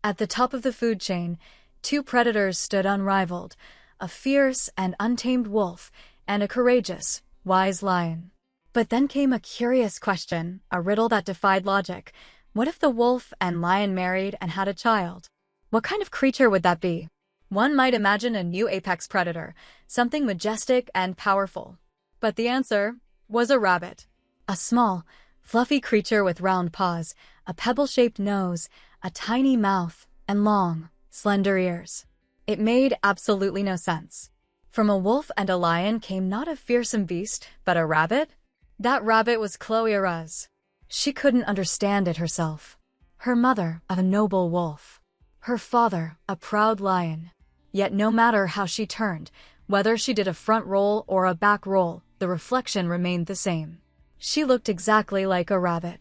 At the top of the food chain, two predators stood unrivaled, a fierce and untamed wolf and a courageous, wise lion. But then came a curious question, a riddle that defied logic. What if the wolf and lion married and had a child? What kind of creature would that be? One might imagine a new apex predator, something majestic and powerful. But the answer was a rabbit. A small, fluffy creature with round paws, a pebble-shaped nose, a tiny mouth, and long, slender ears. It made absolutely no sense. From a wolf and a lion came not a fearsome beast, but a rabbit? That rabbit was Chloe Araz. She couldn't understand it herself. Her mother, a noble wolf. Her father, a proud lion. Yet no matter how she turned, whether she did a front roll or a back roll, the reflection remained the same. She looked exactly like a rabbit.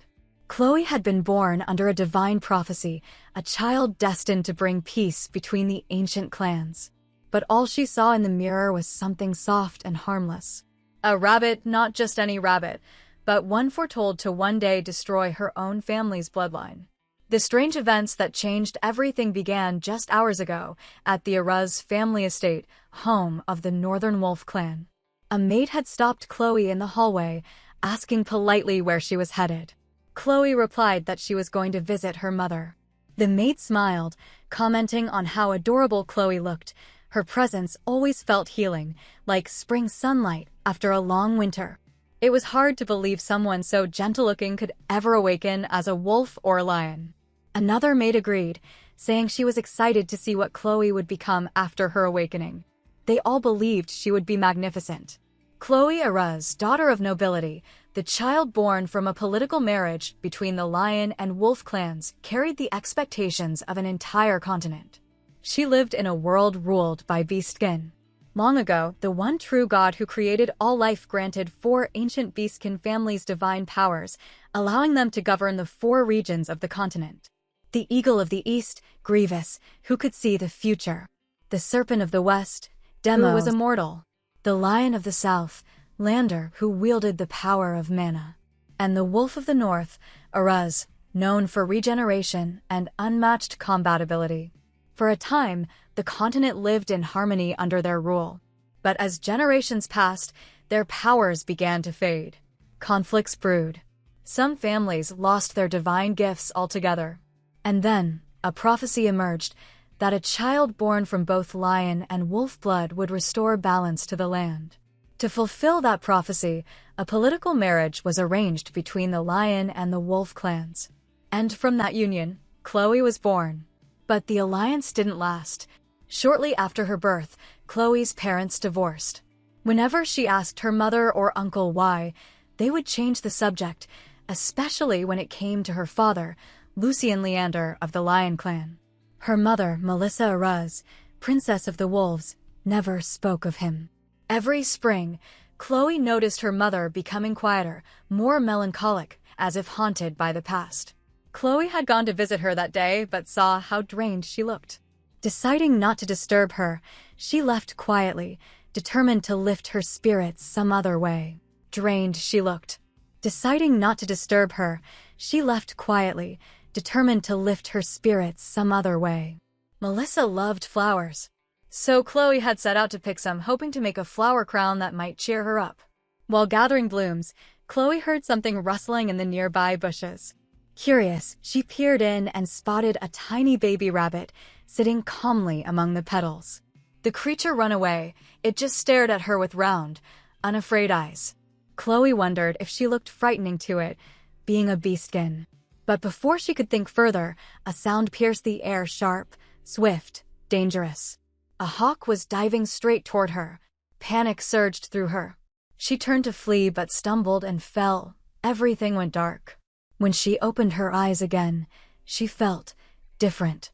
Chloe had been born under a divine prophecy, a child destined to bring peace between the ancient clans. But all she saw in the mirror was something soft and harmless. A rabbit, not just any rabbit, but one foretold to one day destroy her own family's bloodline. The strange events that changed everything began just hours ago at the Araz family estate, home of the Northern Wolf clan. A maid had stopped Chloe in the hallway, asking politely where she was headed. Chloe replied that she was going to visit her mother. The maid smiled, commenting on how adorable Chloe looked. Her presence always felt healing, like spring sunlight after a long winter. It was hard to believe someone so gentle-looking could ever awaken as a wolf or a lion. Another maid agreed, saying she was excited to see what Chloe would become after her awakening. They all believed she would be magnificent. Chloe Araz, daughter of nobility, the child born from a political marriage between the lion and wolf clans, carried the expectations of an entire continent. She lived in a world ruled by beastskin. Long ago, the one true God who created all life granted 4 ancient beastskin families divine powers, allowing them to govern the 4 regions of the continent. The eagle of the east, Grievous, who could see the future. The serpent of the west, Demo, who was immortal. The lion of the south, Lander, who wielded the power of mana. And the wolf of the north, Araz, known for regeneration and unmatched combat ability. For a time, the continent lived in harmony under their rule. But as generations passed, their powers began to fade. Conflicts brewed. Some families lost their divine gifts altogether. And then, a prophecy emerged that a child born from both lion and wolf blood would restore balance to the land. To fulfill that prophecy, a political marriage was arranged between the lion and the wolf clans. And from that union, Chloe was born. But the alliance didn't last. Shortly after her birth, Chloe's parents divorced. Whenever she asked her mother or uncle why, they would change the subject, especially when it came to her father, Lucien Leander of the Lion Clan. Her mother, Melissa Araz, Princess of the Wolves, never spoke of him. Every spring, Chloe noticed her mother becoming quieter, more melancholic, as if haunted by the past. Chloe had gone to visit her that day, but saw how drained she looked. Deciding not to disturb her, she left quietly, determined to lift her spirits some other way. Drained she looked. Deciding not to disturb her, she left quietly, determined to lift her spirits some other way. Melissa loved flowers. So Chloe had set out to pick some, hoping to make a flower crown that might cheer her up. While gathering blooms, Chloe heard something rustling in the nearby bushes. Curious, she peered in and spotted a tiny baby rabbit sitting calmly among the petals. The creature ran away. It just stared at her with round, unafraid eyes. Chloe wondered if she looked frightening to it, being a beastskin. But before she could think further, a sound pierced the air, sharp, swift, dangerous. A hawk was diving straight toward her. Panic surged through her. She turned to flee but stumbled and fell. Everything went dark. When she opened her eyes again, she felt different.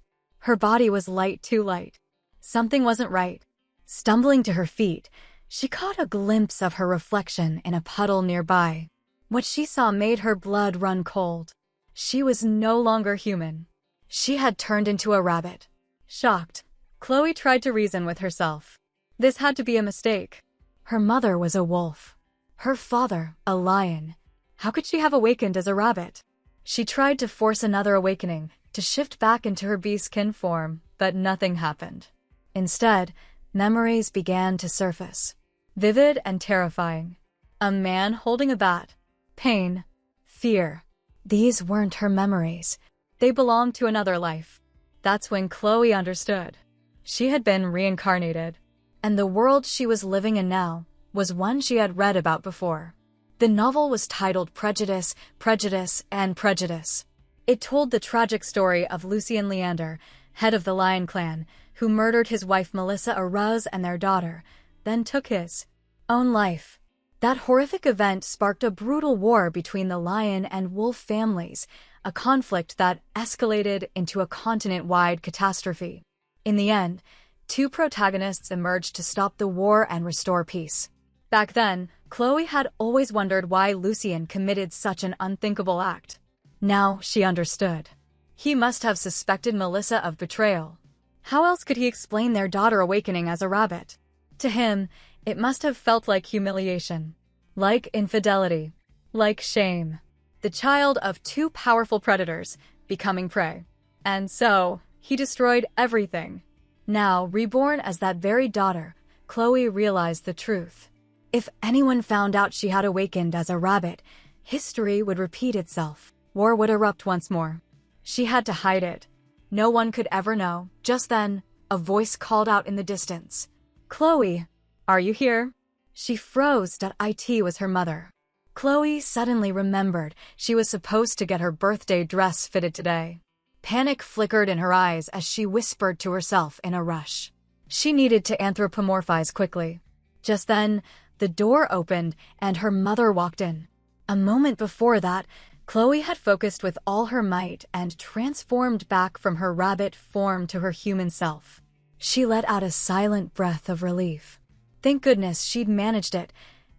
Her body was light, too light. Something wasn't right. Stumbling to her feet, she caught a glimpse of her reflection in a puddle nearby. What she saw made her blood run cold. She was no longer human. She had turned into a rabbit. Shocked, Chloe tried to reason with herself. This had to be a mistake. Her mother was a wolf. Her father, a lion. How could she have awakened as a rabbit? She tried to force another awakening, to shift back into her beastkin form, but nothing happened. Instead, memories began to surface. Vivid and terrifying. A man holding a bat. Pain. Fear. These weren't her memories. They belonged to another life. That's when Chloe understood. She had been reincarnated, and the world she was living in now was one she had read about before. The novel was titled Prejudice, Prejudice, and Prejudice. It told the tragic story of Lucien Leander, head of the Lion Clan, who murdered his wife Melissa Aruz and their daughter, then took his own life. That horrific event sparked a brutal war between the lion and wolf families, a conflict that escalated into a continent-wide catastrophe. In the end, two protagonists emerged to stop the war and restore peace. Back then, Chloe had always wondered why Lucien committed such an unthinkable act. Now she understood. He must have suspected Melissa of betrayal. How else could he explain their daughter awakening as a rabbit? To him, it must have felt like humiliation, like infidelity, like shame. The child of two powerful predators becoming prey. And so, he destroyed everything. Now, reborn as that very daughter, Chloe realized the truth. If anyone found out she had awakened as a rabbit, history would repeat itself. War would erupt once more. She had to hide it. No one could ever know. Just then, a voice called out in the distance. "Chloe, are you here?" She froze. It was her mother. Chloe suddenly remembered she was supposed to get her birthday dress fitted today. Panic flickered in her eyes as she whispered to herself in a rush. She needed to anthropomorphize quickly. Just then, the door opened and her mother walked in. A moment before that, Chloe had focused with all her might and transformed back from her rabbit form to her human self. She let out a silent breath of relief. Thank goodness she'd managed it,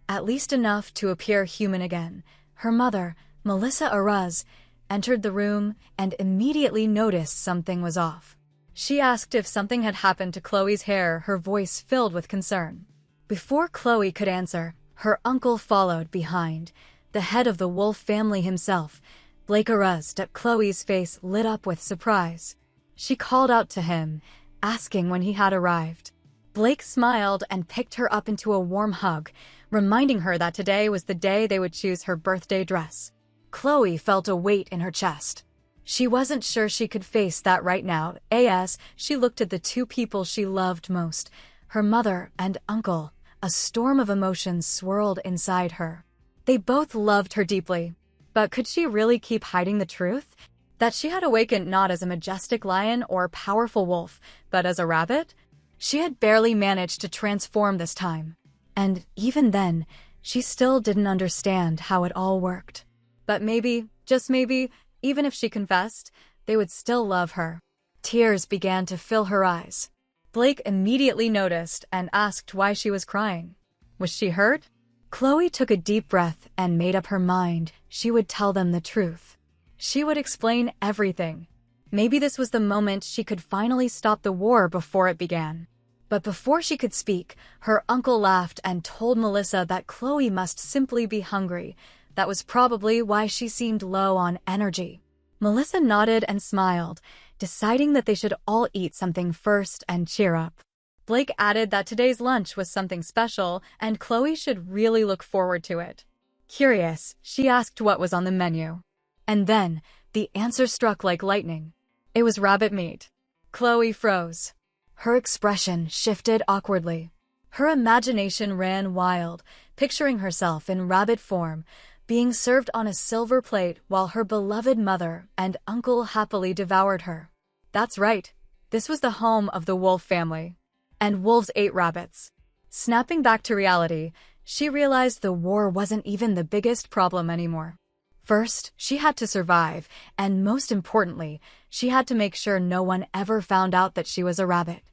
at least enough to appear human again. Her mother, Melissa Aruz, entered the room and immediately noticed something was off. She asked if something had happened to Chloe's hair, her voice filled with concern. Before Chloe could answer, her uncle followed behind, the head of the wolf family himself, Blake Aruz. Chloe's face lit up with surprise. She called out to him, asking when he had arrived. Blake smiled and picked her up into a warm hug, reminding her that today was the day they would choose her birthday dress. Chloe felt a weight in her chest. She wasn't sure she could face that right now, as she looked at the two people she loved most, her mother and uncle. A storm of emotions swirled inside her. They both loved her deeply. But could she really keep hiding the truth? That she had awakened not as a majestic lion or powerful wolf, but as a rabbit? She had barely managed to transform this time. And even then, she still didn't understand how it all worked. But maybe, just maybe, even if she confessed, they would still love her. Tears began to fill her eyes. Blake immediately noticed and asked why she was crying. Was she hurt? Chloe took a deep breath and made up her mind she would tell them the truth. She would explain everything. Maybe this was the moment she could finally stop the war before it began. But before she could speak, her uncle laughed and told Melissa that Chloe must simply be hungry. That was probably why she seemed low on energy. Melissa nodded and smiled, deciding that they should all eat something first and cheer up. Blake added that today's lunch was something special and Chloe should really look forward to it. Curious, she asked what was on the menu. And then, the answer struck like lightning. It was rabbit meat. Chloe froze. Her expression shifted awkwardly. Her imagination ran wild, picturing herself in rabbit form, being served on a silver plate while her beloved mother and uncle happily devoured her. That's right, this was the home of the wolf family. And wolves ate rabbits. Snapping back to reality, she realized the war wasn't even the biggest problem anymore. First, she had to survive, and most importantly, she had to make sure no one ever found out that she was a rabbit.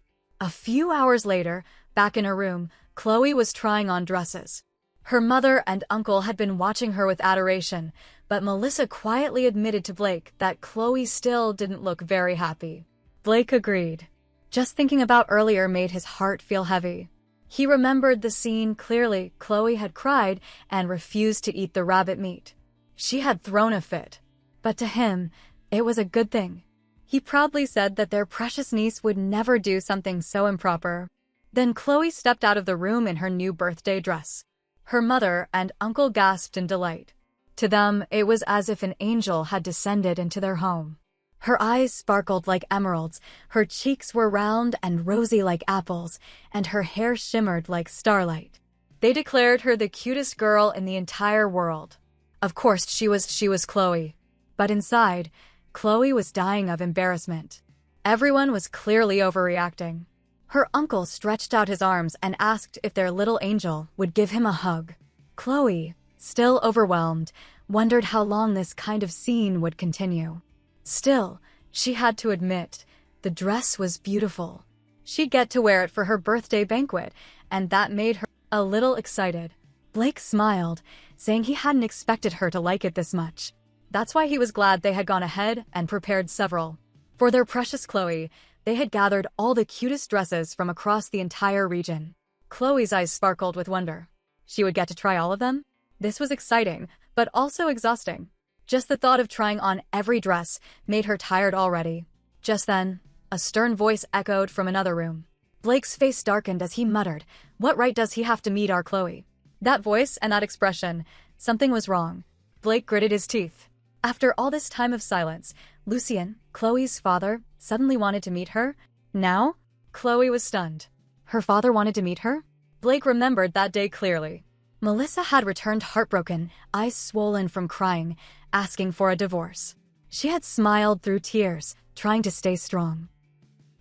A few hours later, back in her room, Chloe was trying on dresses. Her mother and uncle had been watching her with adoration, but Melissa quietly admitted to Blake that Chloe still didn't look very happy. Blake agreed. Just thinking about earlier made his heart feel heavy. He remembered the scene clearly. Chloe had cried and refused to eat the rabbit meat. She had thrown a fit. But to him, it was a good thing. He proudly said that their precious niece would never do something so improper. Then Chloe stepped out of the room in her new birthday dress. Her mother and uncle gasped in delight. To them, it was as if an angel had descended into their home. Her eyes sparkled like emeralds, her cheeks were round and rosy like apples, and her hair shimmered like starlight. They declared her the cutest girl in the entire world. Of course, she was Chloe. But inside, Chloe was dying of embarrassment. Everyone was clearly overreacting. Her uncle stretched out his arms and asked if their little angel would give him a hug. Chloe, still overwhelmed, wondered how long this kind of scene would continue. Still, she had to admit, the dress was beautiful. She'd get to wear it for her birthday banquet, and that made her a little excited. Blake smiled, saying he hadn't expected her to like it this much. That's why he was glad they had gone ahead and prepared several. For their precious Chloe, they had gathered all the cutest dresses from across the entire region. Chloe's eyes sparkled with wonder. She would get to try all of them? This was exciting, but also exhausting. Just the thought of trying on every dress made her tired already. Just then, a stern voice echoed from another room. Blake's face darkened as he muttered, "What right does he have to meet our Chloe?" That voice and that expression, something was wrong. Blake gritted his teeth. After all this time of silence, Lucien, Chloe's father, suddenly wanted to meet her. Now? Chloe was stunned. Her father wanted to meet her? Blake remembered that day clearly. Melissa had returned heartbroken, eyes swollen from crying, asking for a divorce. She had smiled through tears, trying to stay strong.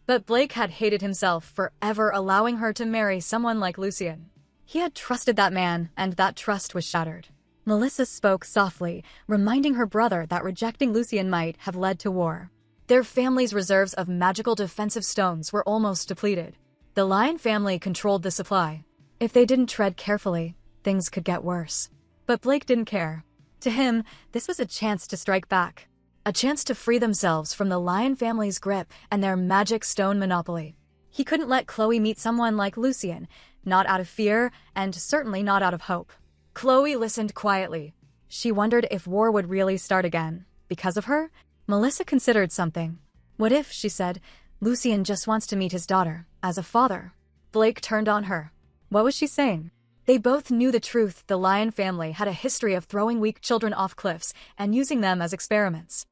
But Blake had hated himself for ever allowing her to marry someone like Lucien. He had trusted that man, and that trust was shattered. Melissa spoke softly, reminding her brother that rejecting Lucien might have led to war. Their family's reserves of magical defensive stones were almost depleted. The Lion family controlled the supply. If they didn't tread carefully, things could get worse. But Blake didn't care. To him, this was a chance to strike back. A chance to free themselves from the Lion family's grip and their magic stone monopoly. He couldn't let Chloe meet someone like Lucien, not out of fear, and certainly not out of hope. Chloe listened quietly. She wondered if war would really start again. Because of her, Melissa considered something. What if, she said, Lucien just wants to meet his daughter, as a father? Blake turned on her. What was she saying? They both knew the truth. The Lion family had a history of throwing weak children off cliffs and using them as experiments.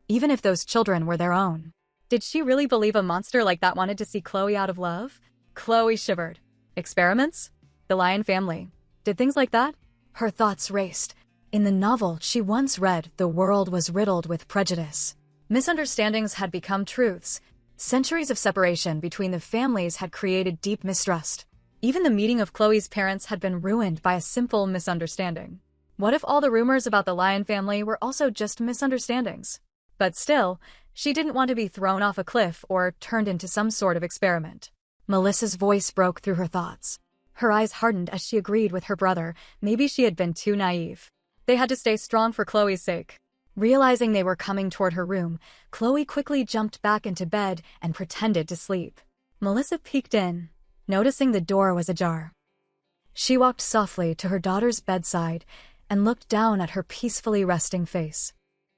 Even if those children were their own. Did she really believe a monster like that wanted to see Chloe out of love? Chloe shivered. Experiments? The Lion family did things like that? Her thoughts raced. In the novel she once read, the world was riddled with prejudice. Misunderstandings had become truths. Centuries of separation between the families had created deep mistrust. Even the meeting of Chloe's parents had been ruined by a simple misunderstanding. What if all the rumors about the Lion family were also just misunderstandings? But still, she didn't want to be thrown off a cliff or turned into some sort of experiment. Melissa's voice broke through her thoughts. Her eyes hardened as she agreed with her brother. Maybe she had been too naive. They had to stay strong for Chloe's sake. Realizing they were coming toward her room, Chloe quickly jumped back into bed and pretended to sleep. Melissa peeked in, noticing the door was ajar. She walked softly to her daughter's bedside and looked down at her peacefully resting face.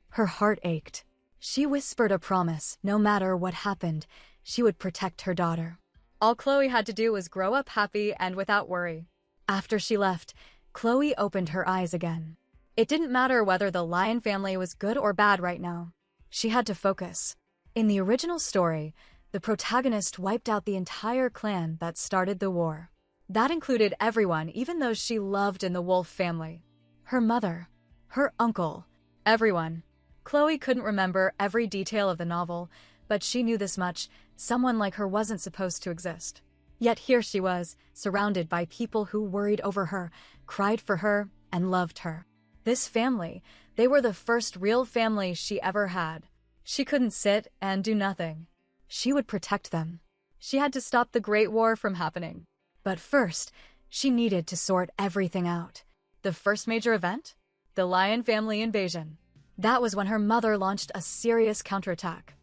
Her heart ached. She whispered a promise, no matter what happened, she would protect her daughter. All Chloe had to do was grow up happy and without worry. After she left, Chloe opened her eyes again. It didn't matter whether the Lion family was good or bad right now. She had to focus. In the original story, the protagonist wiped out the entire clan that started the war. That included everyone, even those she loved in the Wolf family. Her mother, her uncle, everyone. Chloe couldn't remember every detail of the novel, but she knew this much: someone like her wasn't supposed to exist. Yet here she was, surrounded by people who worried over her, cried for her, and loved her. This family, they were the first real family she ever had. She couldn't sit and do nothing. She would protect them. She had to stop the Great War from happening. But first, she needed to sort everything out. The first major event? The Lion family invasion. That was when her mother launched a serious counterattack.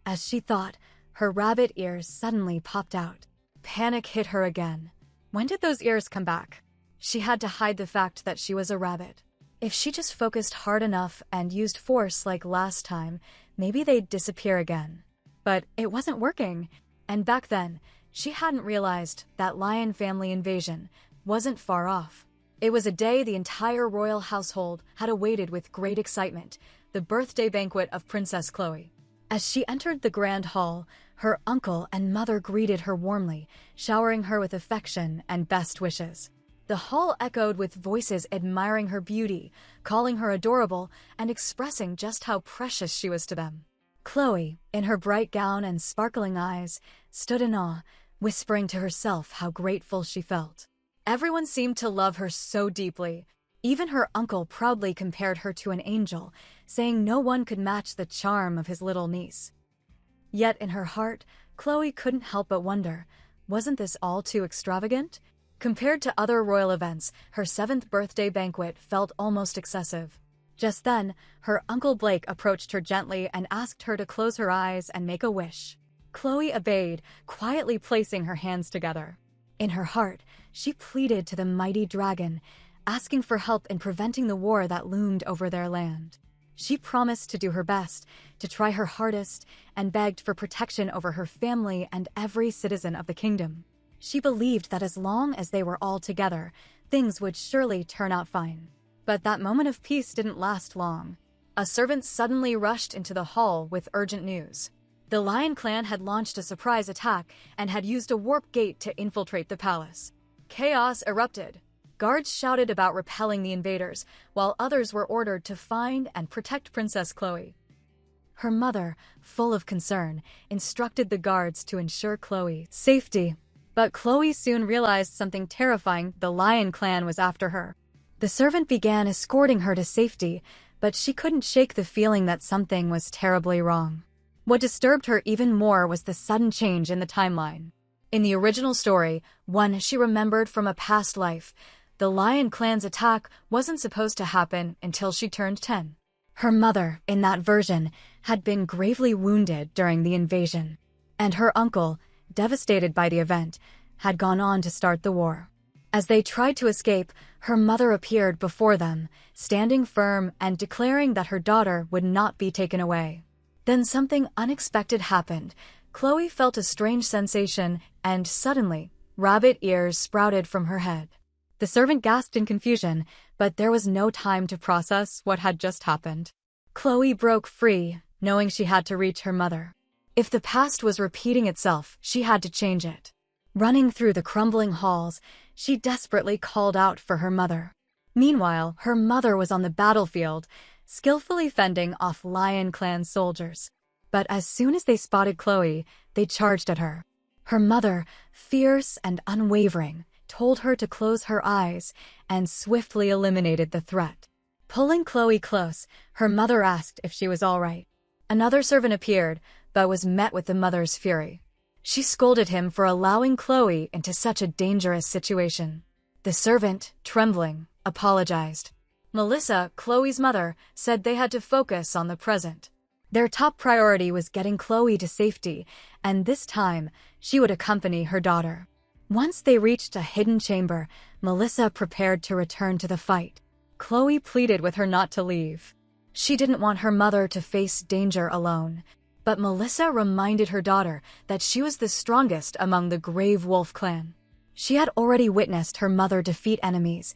As she thought, her rabbit ears suddenly popped out. Panic hit her again. When did those ears come back? She had to hide the fact that she was a rabbit. If she just focused hard enough and used force like last time, maybe they'd disappear again. But it wasn't working, and back then, she hadn't realized that lion family invasion wasn't far off. It was a day the entire royal household had awaited with great excitement, the birthday banquet of Princess Chloe. As she entered the grand hall, her uncle and mother greeted her warmly, showering her with affection and best wishes. The hall echoed with voices admiring her beauty, calling her adorable, and expressing just how precious she was to them. Chloe, in her bright gown and sparkling eyes, stood in awe, whispering to herself how grateful she felt. Everyone seemed to love her so deeply. Even her uncle proudly compared her to an angel, saying no one could match the charm of his little niece. Yet in her heart, Chloe couldn't help but wonder, wasn't this all too extravagant? Compared to other royal events, her 7th birthday banquet felt almost excessive. Just then, her Uncle Blake approached her gently and asked her to close her eyes and make a wish. Chloe obeyed, quietly placing her hands together. In her heart, she pleaded to the mighty dragon, asking for help in preventing the war that loomed over their land. She promised to do her best, to try her hardest, and begged for protection over her family and every citizen of the kingdom. She believed that as long as they were all together, things would surely turn out fine. But that moment of peace didn't last long. A servant suddenly rushed into the hall with urgent news. The Lion Clan had launched a surprise attack and had used a warp gate to infiltrate the palace. Chaos erupted. Guards shouted about repelling the invaders, while others were ordered to find and protect Princess Chloe. Her mother, full of concern, instructed the guards to ensure Chloe's safety. But Chloe soon realized something terrifying: the Lion Clan was after her. The servant began escorting her to safety, but she couldn't shake the feeling that something was terribly wrong. What disturbed her even more was the sudden change in the timeline. In the original story, one she remembered from a past life, the Lion Clan's attack wasn't supposed to happen until she turned 10. Her mother, in that version, had been gravely wounded during the invasion, and her uncle, devastated by the event, had gone on to start the war. As they tried to escape, her mother appeared before them, standing firm and declaring that her daughter would not be taken away. Then something unexpected happened. Chloe felt a strange sensation, and suddenly, rabbit ears sprouted from her head. The servant gasped in confusion, but there was no time to process what had just happened. Chloe broke free, knowing she had to reach her mother. If the past was repeating itself, she had to change it. Running through the crumbling halls, she desperately called out for her mother. Meanwhile, her mother was on the battlefield, skillfully fending off Lion Clan soldiers. But as soon as they spotted Chloe, they charged at her. Her mother, fierce and unwavering, told her to close her eyes and swiftly eliminated the threat. Pulling Chloe close, her mother asked if she was all right. Another servant appeared, but was met with the mother's fury. She scolded him for allowing Chloe into such a dangerous situation. The servant, trembling, apologized. Melissa, Chloe's mother, said they had to focus on the present. Their top priority was getting Chloe to safety, and this time, she would accompany her daughter. Once they reached a hidden chamber, Melissa prepared to return to the fight. Chloe pleaded with her not to leave. She didn't want her mother to face danger alone. But Melissa reminded her daughter that she was the strongest among the Grave Wolf clan. She had already witnessed her mother defeat enemies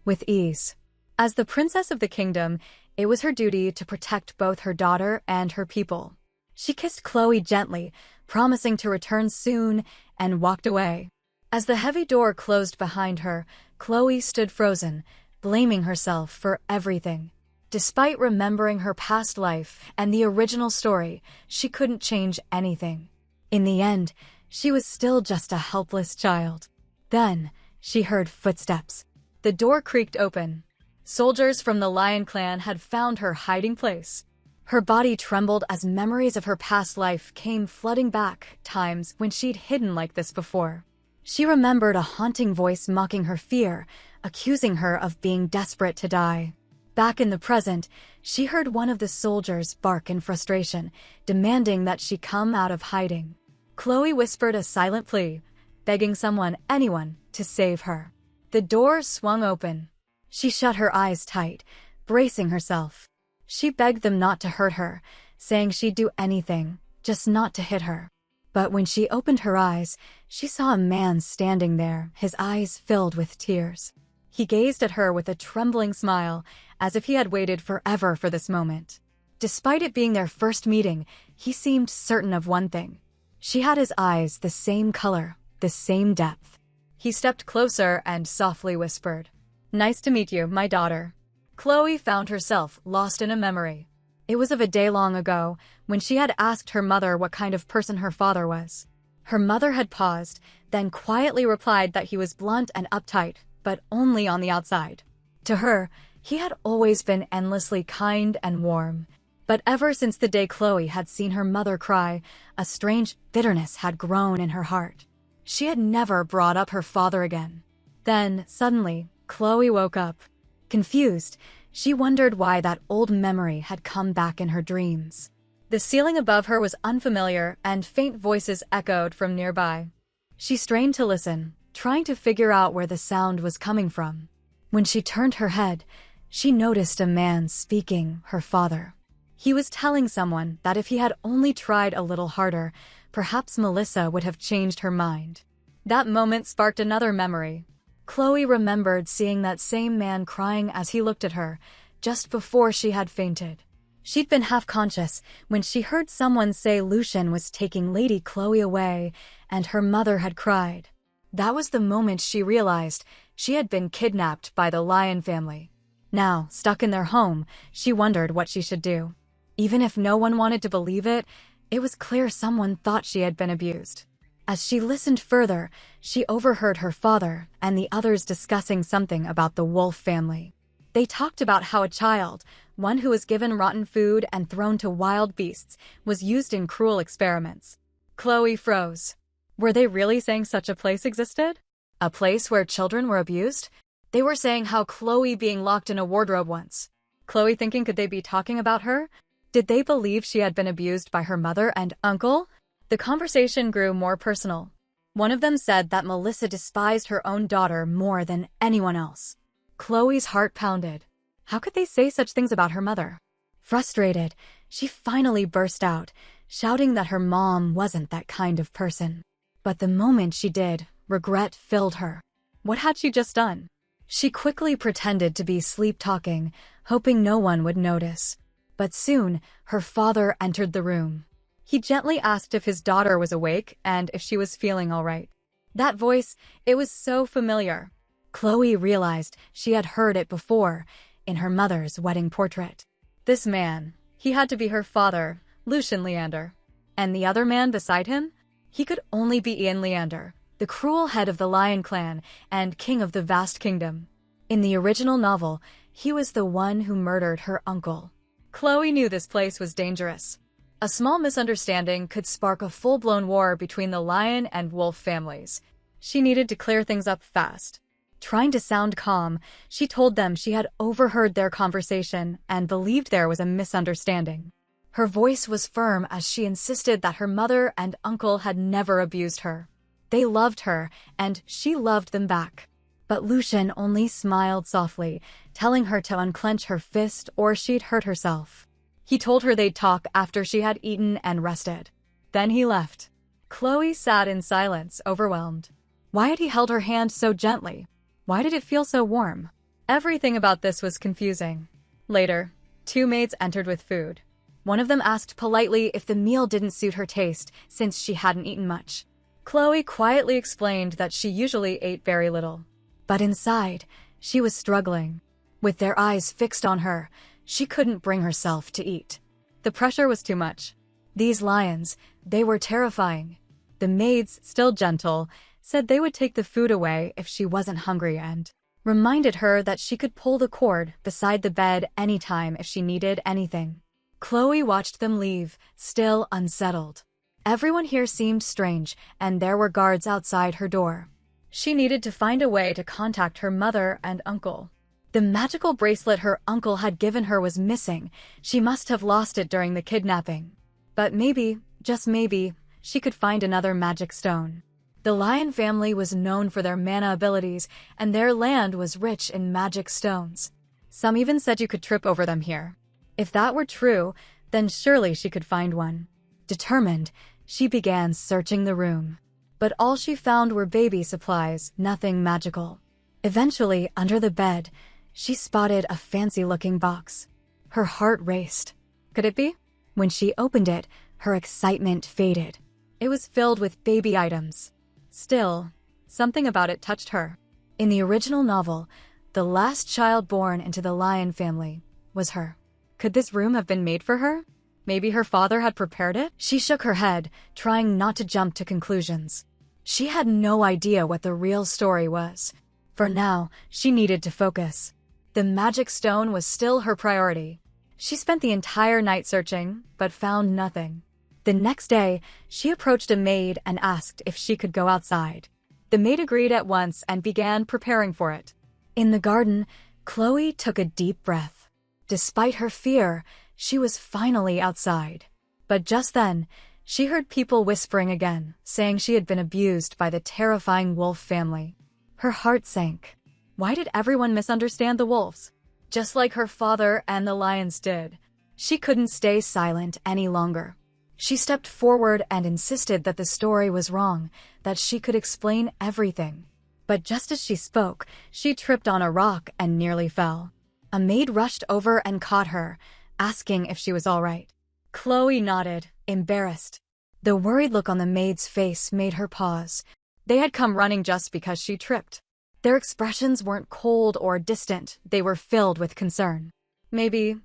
with ease. As the princess of the kingdom, it was her duty to protect both her daughter and her people. She kissed Chloe gently, promising to return soon, and walked away. As the heavy door closed behind her, Chloe stood frozen, blaming herself for everything. Despite remembering her past life and the original story, she couldn't change anything. In the end, she was still just a helpless child. Then, she heard footsteps. The door creaked open. Soldiers from the Lion Clan had found her hiding place. Her body trembled as memories of her past life came flooding back, times when she'd hidden like this before. She remembered a haunting voice mocking her fear, accusing her of being desperate to die. Back in the present, she heard one of the soldiers bark in frustration, demanding that she come out of hiding. Chloe whispered a silent plea, begging someone, anyone, to save her. The door swung open. She shut her eyes tight, bracing herself. She begged them not to hurt her, saying she'd do anything, just not to hit her. But when she opened her eyes, she saw a man standing there, his eyes filled with tears. He gazed at her with a trembling smile, as if he had waited forever for this moment. Despite it being their first meeting, he seemed certain of one thing. She had his eyes the same color, the same depth. He stepped closer and softly whispered, "Nice to meet you, my daughter." Chloe found herself lost in a memory. It was of a day long ago, when she had asked her mother what kind of person her father was. Her mother had paused, then quietly replied that he was blunt and uptight, but only on the outside. To her, he had always been endlessly kind and warm. But ever since the day Chloe had seen her mother cry, a strange bitterness had grown in her heart. She had never brought up her father again. Then, suddenly, Chloe woke up. Confused, she wondered why that old memory had come back in her dreams. The ceiling above her was unfamiliar, and faint voices echoed from nearby. She strained to listen, trying to figure out where the sound was coming from. When she turned her head, she noticed a man speaking, her father. He was telling someone that if he had only tried a little harder, perhaps Melissa would have changed her mind. That moment sparked another memory. Chloe remembered seeing that same man crying as he looked at her, just before she had fainted. She'd been half-conscious when she heard someone say Lucian was taking Lady Chloe away, and her mother had cried. That was the moment she realized she had been kidnapped by the Lion family. Now, stuck in their home, she wondered what she should do. Even if no one wanted to believe it, it was clear someone thought she had been abused. As she listened further, she overheard her father and the others discussing something about the Wolf family. They talked about how a child, one who was given rotten food and thrown to wild beasts, was used in cruel experiments. Chloe froze. Were they really saying such a place existed? A place where children were abused? They were saying how Chloe being locked in a wardrobe once. Chloe thinking, could they be talking about her? Did they believe she had been abused by her mother and uncle? The conversation grew more personal. One of them said that Melissa despised her own daughter more than anyone else. Chloe's heart pounded. How could they say such things about her mother? Frustrated, she finally burst out, shouting that her mom wasn't that kind of person. But the moment she did, regret filled her. What had she just done? She quickly pretended to be sleep-talking, hoping no one would notice. But soon, her father entered the room. He gently asked if his daughter was awake and if she was feeling all right. That voice, it was so familiar. Chloe realized she had heard it before, in her mother's wedding portrait. This man, he had to be her father, Lucian Leander. And the other man beside him? He could only be Ian Leander, the cruel head of the Lion clan and king of the vast kingdom. In the original novel, he was the one who murdered her uncle. Chloe knew this place was dangerous. A small misunderstanding could spark a full-blown war between the Lion and Wolf families. She needed to clear things up fast. Trying to sound calm, she told them she had overheard their conversation and believed there was a misunderstanding. Her voice was firm as she insisted that her mother and uncle had never abused her. They loved her, and she loved them back. But Lucian only smiled softly, telling her to unclench her fist or she'd hurt herself. He told her they'd talk after she had eaten and rested. Then he left. Chloe sat in silence, overwhelmed. Why had he held her hand so gently? Why did it feel so warm? Everything about this was confusing. Later, two maids entered with food. One of them asked politely if the meal didn't suit her taste since she hadn't eaten much. Chloe quietly explained that she usually ate very little. But inside, she was struggling. With their eyes fixed on her, she couldn't bring herself to eat. The pressure was too much. These lions, they were terrifying. The maids, still gentle, said they would take the food away if she wasn't hungry and reminded her that she could pull the cord beside the bed anytime if she needed anything. Chloe watched them leave, still unsettled. Everyone here seemed strange, and there were guards outside her door. She needed to find a way to contact her mother and uncle. The magical bracelet her uncle had given her was missing. She must have lost it during the kidnapping. But maybe, just maybe, she could find another magic stone. The Lion family was known for their mana abilities, and their land was rich in magic stones. Some even said you could trip over them here. If that were true, Then surely she could find one. Determined, she began searching the room. But all she found were baby supplies, nothing magical. Eventually, under the bed, she spotted a fancy-looking box. Her heart raced. Could it be? When she opened it, her excitement faded. It was filled with baby items. Still, something about it touched her. In the original novel, the last child born into the lion family was her. Could this room have been made for her? Maybe her father had prepared it? She shook her head, trying not to jump to conclusions. She had no idea what the real story was. For now, she needed to focus. The magic stone was still her priority. She spent the entire night searching, but found nothing. The next day, she approached a maid and asked if she could go outside. The maid agreed at once and began preparing for it. In the garden, Chloe took a deep breath. Despite her fear, she was finally outside. But just then, she heard people whispering again, saying she had been abused by the terrifying wolf family. Her heart sank. Why did everyone misunderstand the wolves? Just like her father and the lions did. She couldn't stay silent any longer. She stepped forward and insisted that the story was wrong, that she could explain everything. But just as she spoke, she tripped on a rock and nearly fell. A maid rushed over and caught her, asking if she was all right. Chloe nodded, embarrassed. The worried look on the maid's face made her pause. They had come running just because she tripped. Their expressions weren't cold or distant, they were filled with concern. Maybe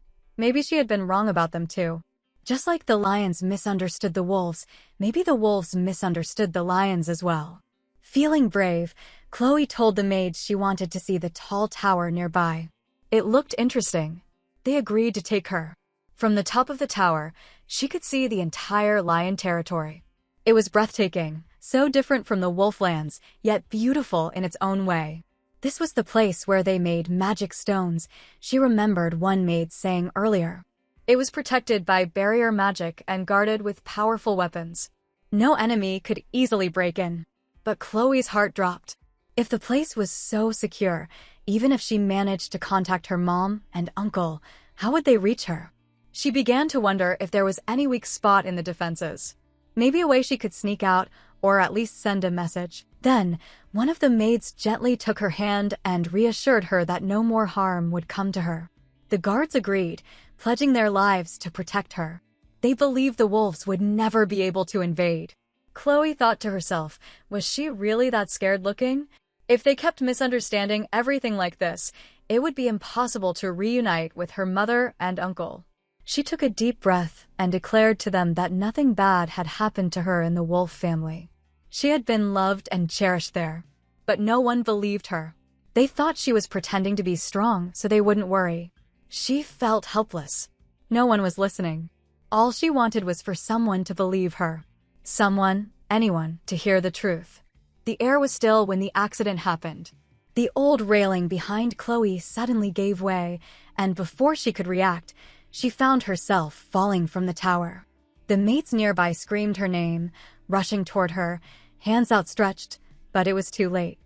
she had been wrong about them too. Just like the lions misunderstood the wolves, maybe the wolves misunderstood the lions as well. Feeling brave, Chloe told the maids she wanted to see the tall tower nearby. It looked interesting. They agreed to take her. From the top of the tower, she could see the entire lion territory. It was breathtaking, so different from the wolflands, yet beautiful in its own way. This was the place where they made magic stones, she remembered one maid saying earlier. It was protected by barrier magic and guarded with powerful weapons. No enemy could easily break in. But Chloe's heart dropped. If the place was so secure, even if she managed to contact her mom and uncle, how would they reach her? She began to wonder if there was any weak spot in the defenses. Maybe a way she could sneak out, or at least send a message. Then, one of the maids gently took her hand and reassured her that no more harm would come to her. The guards agreed, pledging their lives to protect her. They believed the wolves would never be able to invade. Chloe thought to herself, was she really that scared looking? If they kept misunderstanding everything like this, it would be impossible to reunite with her mother and uncle. She took a deep breath and declared to them that nothing bad had happened to her in the wolf family. She had been loved and cherished there. But no one believed her. They thought she was pretending to be strong so they wouldn't worry. She felt helpless. No one was listening. All she wanted was for someone to believe her. Someone, anyone, to hear the truth. The air was still when the accident happened. The old railing behind Chloe suddenly gave way, and before she could react, she found herself falling from the tower. The maids nearby screamed her name, rushing toward her, hands outstretched, but it was too late.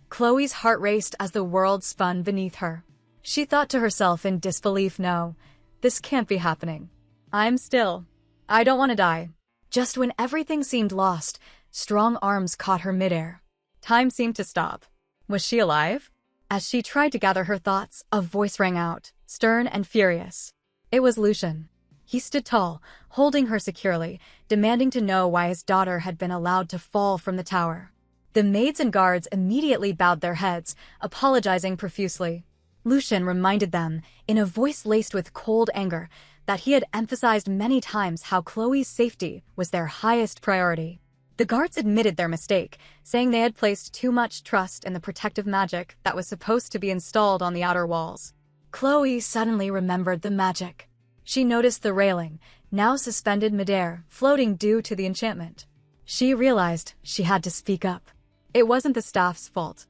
Chloe's heart raced as the world spun beneath her. She thought to herself in disbelief, no, this can't be happening. I'm still. I don't want to die. Just when everything seemed lost, strong arms caught her midair. Time seemed to stop. Was she alive? As she tried to gather her thoughts, a voice rang out, stern and furious. It was Lucian. He stood tall, holding her securely, demanding to know why his daughter had been allowed to fall from the tower. The maids and guards immediately bowed their heads, apologizing profusely. Lucian reminded them, in a voice laced with cold anger, that he had emphasized many times how Chloe's safety was their highest priority. The guards admitted their mistake, saying they had placed too much trust in the protective magic that was supposed to be installed on the outer walls. Chloe suddenly remembered the magic. She noticed the railing, now suspended midair, floating due to the enchantment. She realized she had to speak up. It wasn't the staff's fault.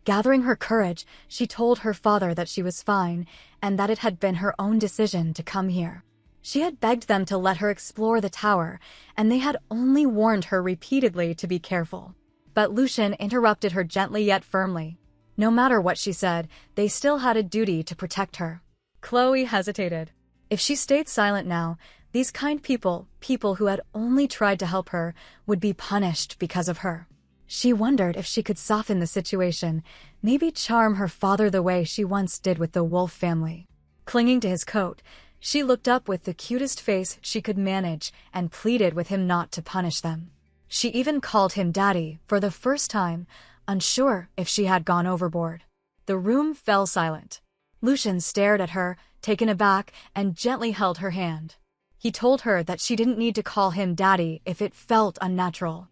Gathering her courage, she told her father that she was fine, and that it had been her own decision to come here. She had begged them to let her explore the tower, and they had only warned her repeatedly to be careful. But Lucian interrupted her gently yet firmly. No matter what she said, they still had a duty to protect her. Chloe hesitated. If she stayed silent now, these kind people, people who had only tried to help her, would be punished because of her. She wondered if she could soften the situation, maybe charm her father the way she once did with the Wolf family. Clinging to his coat, she looked up with the cutest face she could manage and pleaded with him not to punish them. She even called him Daddy for the first time, unsure if she had gone overboard. The room fell silent. Lucian stared at her, taken aback, and gently held her hand. He told her that she didn't need to call him Daddy if it felt unnatural.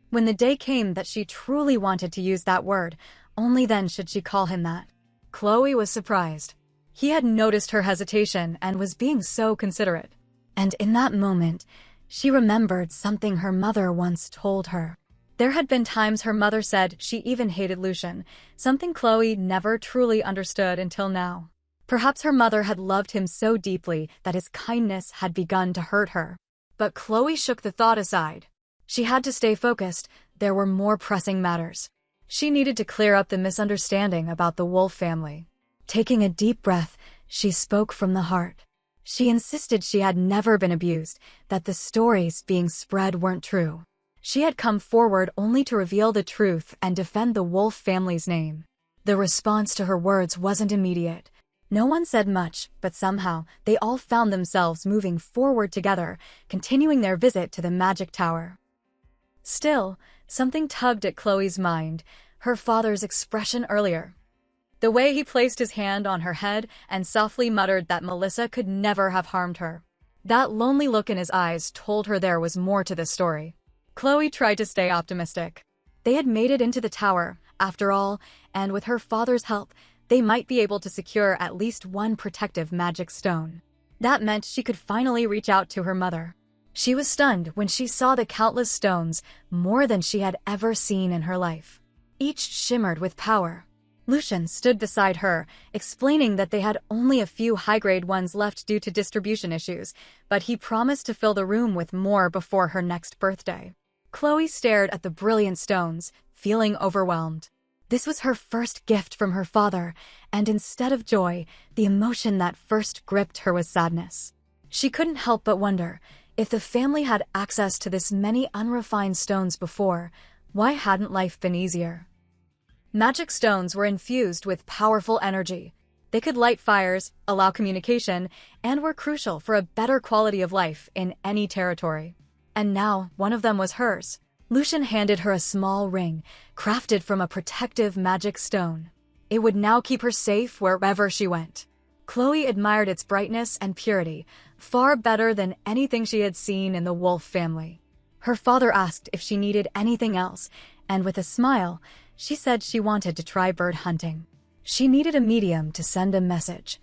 When the day came that she truly wanted to use that word, only then should she call him that. Chloe was surprised. He had noticed her hesitation and was being so considerate. And in that moment, she remembered something her mother once told her. There had been times her mother said she even hated Lucian, something Chloe never truly understood until now. Perhaps her mother had loved him so deeply that his kindness had begun to hurt her. But Chloe shook the thought aside. She had to stay focused. There were more pressing matters. She needed to clear up the misunderstanding about the Wolf family. Taking a deep breath, she spoke from the heart. She insisted she had never been abused, that the stories being spread weren't true. She had come forward only to reveal the truth and defend the Wolf family's name. The response to her words wasn't immediate. No one said much, but somehow, they all found themselves moving forward together, continuing their visit to the magic tower. Still, something tugged at Chloe's mind, her father's expression earlier. The way he placed his hand on her head and softly muttered that Melissa could never have harmed her. That lonely look in his eyes told her there was more to the story. Chloe tried to stay optimistic. They had made it into the tower, after all, and with her father's help, they might be able to secure at least one protective magic stone. That meant she could finally reach out to her mother. She was stunned when she saw the countless stones, more than she had ever seen in her life. Each shimmered with power. Lucian stood beside her, explaining that they had only a few high-grade ones left due to distribution issues, but he promised to fill the room with more before her next birthday. Chloe stared at the brilliant stones, feeling overwhelmed. This was her first gift from her father, and instead of joy, the emotion that first gripped her was sadness. She couldn't help but wonder, if the family had access to this many unrefined stones before, why hadn't life been easier? Magic stones were infused with powerful energy. They could light fires, allow communication, and were crucial for a better quality of life in any territory. And now, one of them was hers. Lucian handed her a small ring, crafted from a protective magic stone. It would now keep her safe wherever she went. Chloe admired its brightness and purity, far better than anything she had seen in the Wolf family. Her father asked if she needed anything else, and with a smile, she said she wanted to try bird hunting. She needed a medium to send a message.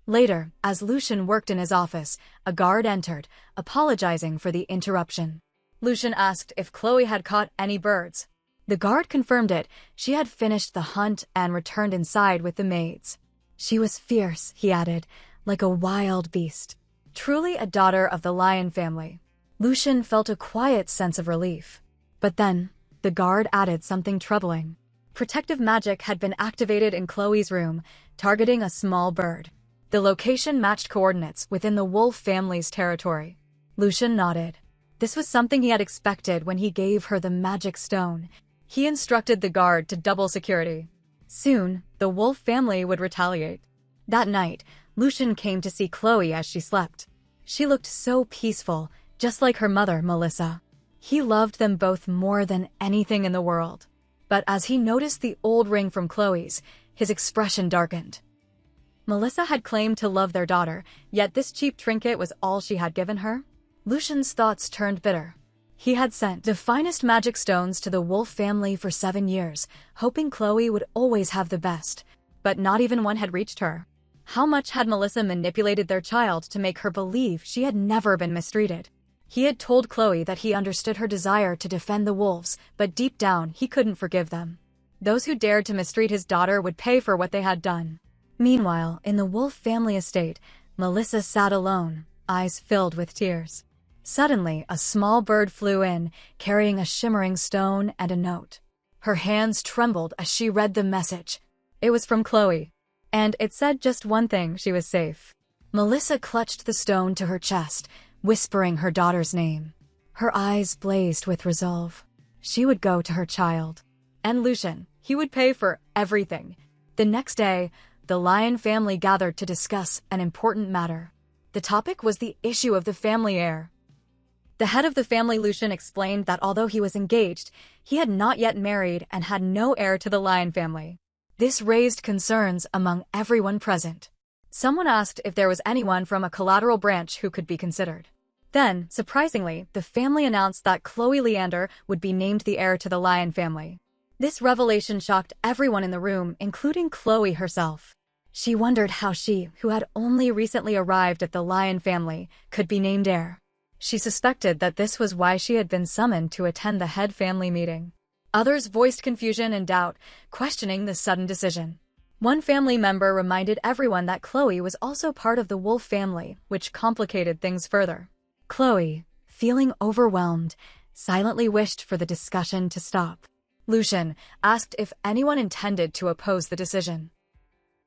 Later, as Lucian worked in his office, a guard entered, apologizing for the interruption. Lucian asked if Chloe had caught any birds. The guard confirmed it. She had finished the hunt and returned inside with the maids. She was fierce, he added, like a wild beast. Truly a daughter of the lion family. Lucian felt a quiet sense of relief. But then, the guard added something troubling. Protective magic had been activated in Chloe's room, targeting a small bird. The location matched coordinates within the Wolf family's territory. Lucian nodded. This was something he had expected when he gave her the magic stone. He instructed the guard to double security. Soon, the Wolf family would retaliate. That night, Lucian came to see Chloe as she slept. She looked so peaceful, just like her mother, Melissa. He loved them both more than anything in the world. But as he noticed the old ring from Chloe's, his expression darkened. Melissa had claimed to love their daughter, yet this cheap trinket was all she had given her? Lucian's thoughts turned bitter. He had sent the finest magic stones to the Wolf family for 7 years, hoping Chloe would always have the best, but not even one had reached her. How much had Melissa manipulated their child to make her believe she had never been mistreated? He had told Chloe that he understood her desire to defend the wolves, but deep down he couldn't forgive them. Those who dared to mistreat his daughter would pay for what they had done. Meanwhile, in the Wolf family estate, Melissa sat alone, eyes filled with tears. Suddenly, a small bird flew in, carrying a shimmering stone and a note. Her hands trembled as she read the message. It was from Chloe, and it said just one thing: she was safe. Melissa clutched the stone to her chest, whispering her daughter's name. Her eyes blazed with resolve. She would go to her child. And Lucian, he would pay for everything. The next day, the Lion family gathered to discuss an important matter. The topic was the issue of the family heir. The head of the family, Lucian, explained that although he was engaged, he had not yet married and had no heir to the Lion family. This raised concerns among everyone present. Someone asked if there was anyone from a collateral branch who could be considered. Then, surprisingly, the family announced that Chloe Leander would be named the heir to the Lion family. This revelation shocked everyone in the room, including Chloe herself. She wondered how she, who had only recently arrived at the Lion family, could be named heir. She suspected that this was why she had been summoned to attend the head family meeting. Others voiced confusion and doubt, questioning the sudden decision. One family member reminded everyone that Chloe was also part of the Wolf family, which complicated things further. Chloe, feeling overwhelmed, silently wished for the discussion to stop. Lucian asked if anyone intended to oppose the decision.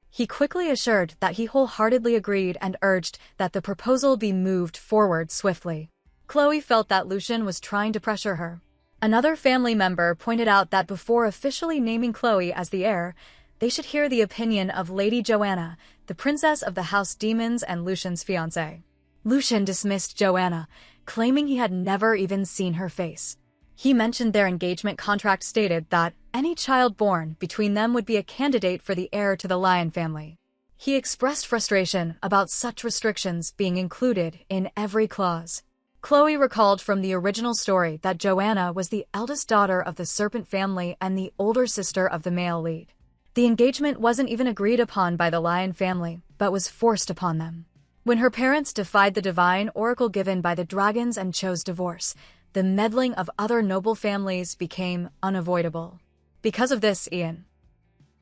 He quickly assured that he wholeheartedly agreed and urged that the proposal be moved forward swiftly. Chloe felt that Lucian was trying to pressure her. Another family member pointed out that before officially naming Chloe as the heir, they should hear the opinion of Lady Joanna, the princess of the House Demons and Lucian's fiancée. Lucian dismissed Joanna, claiming he had never even seen her face. He mentioned their engagement contract stated that any child born between them would be a candidate for the heir to the Lion family. He expressed frustration about such restrictions being included in every clause. Chloe recalled from the original story that Joanna was the eldest daughter of the Serpent family and the older sister of the male lead. The engagement wasn't even agreed upon by the Lion family, but was forced upon them. When her parents defied the divine oracle given by the dragons and chose divorce, the meddling of other noble families became unavoidable. Because of this, Ian,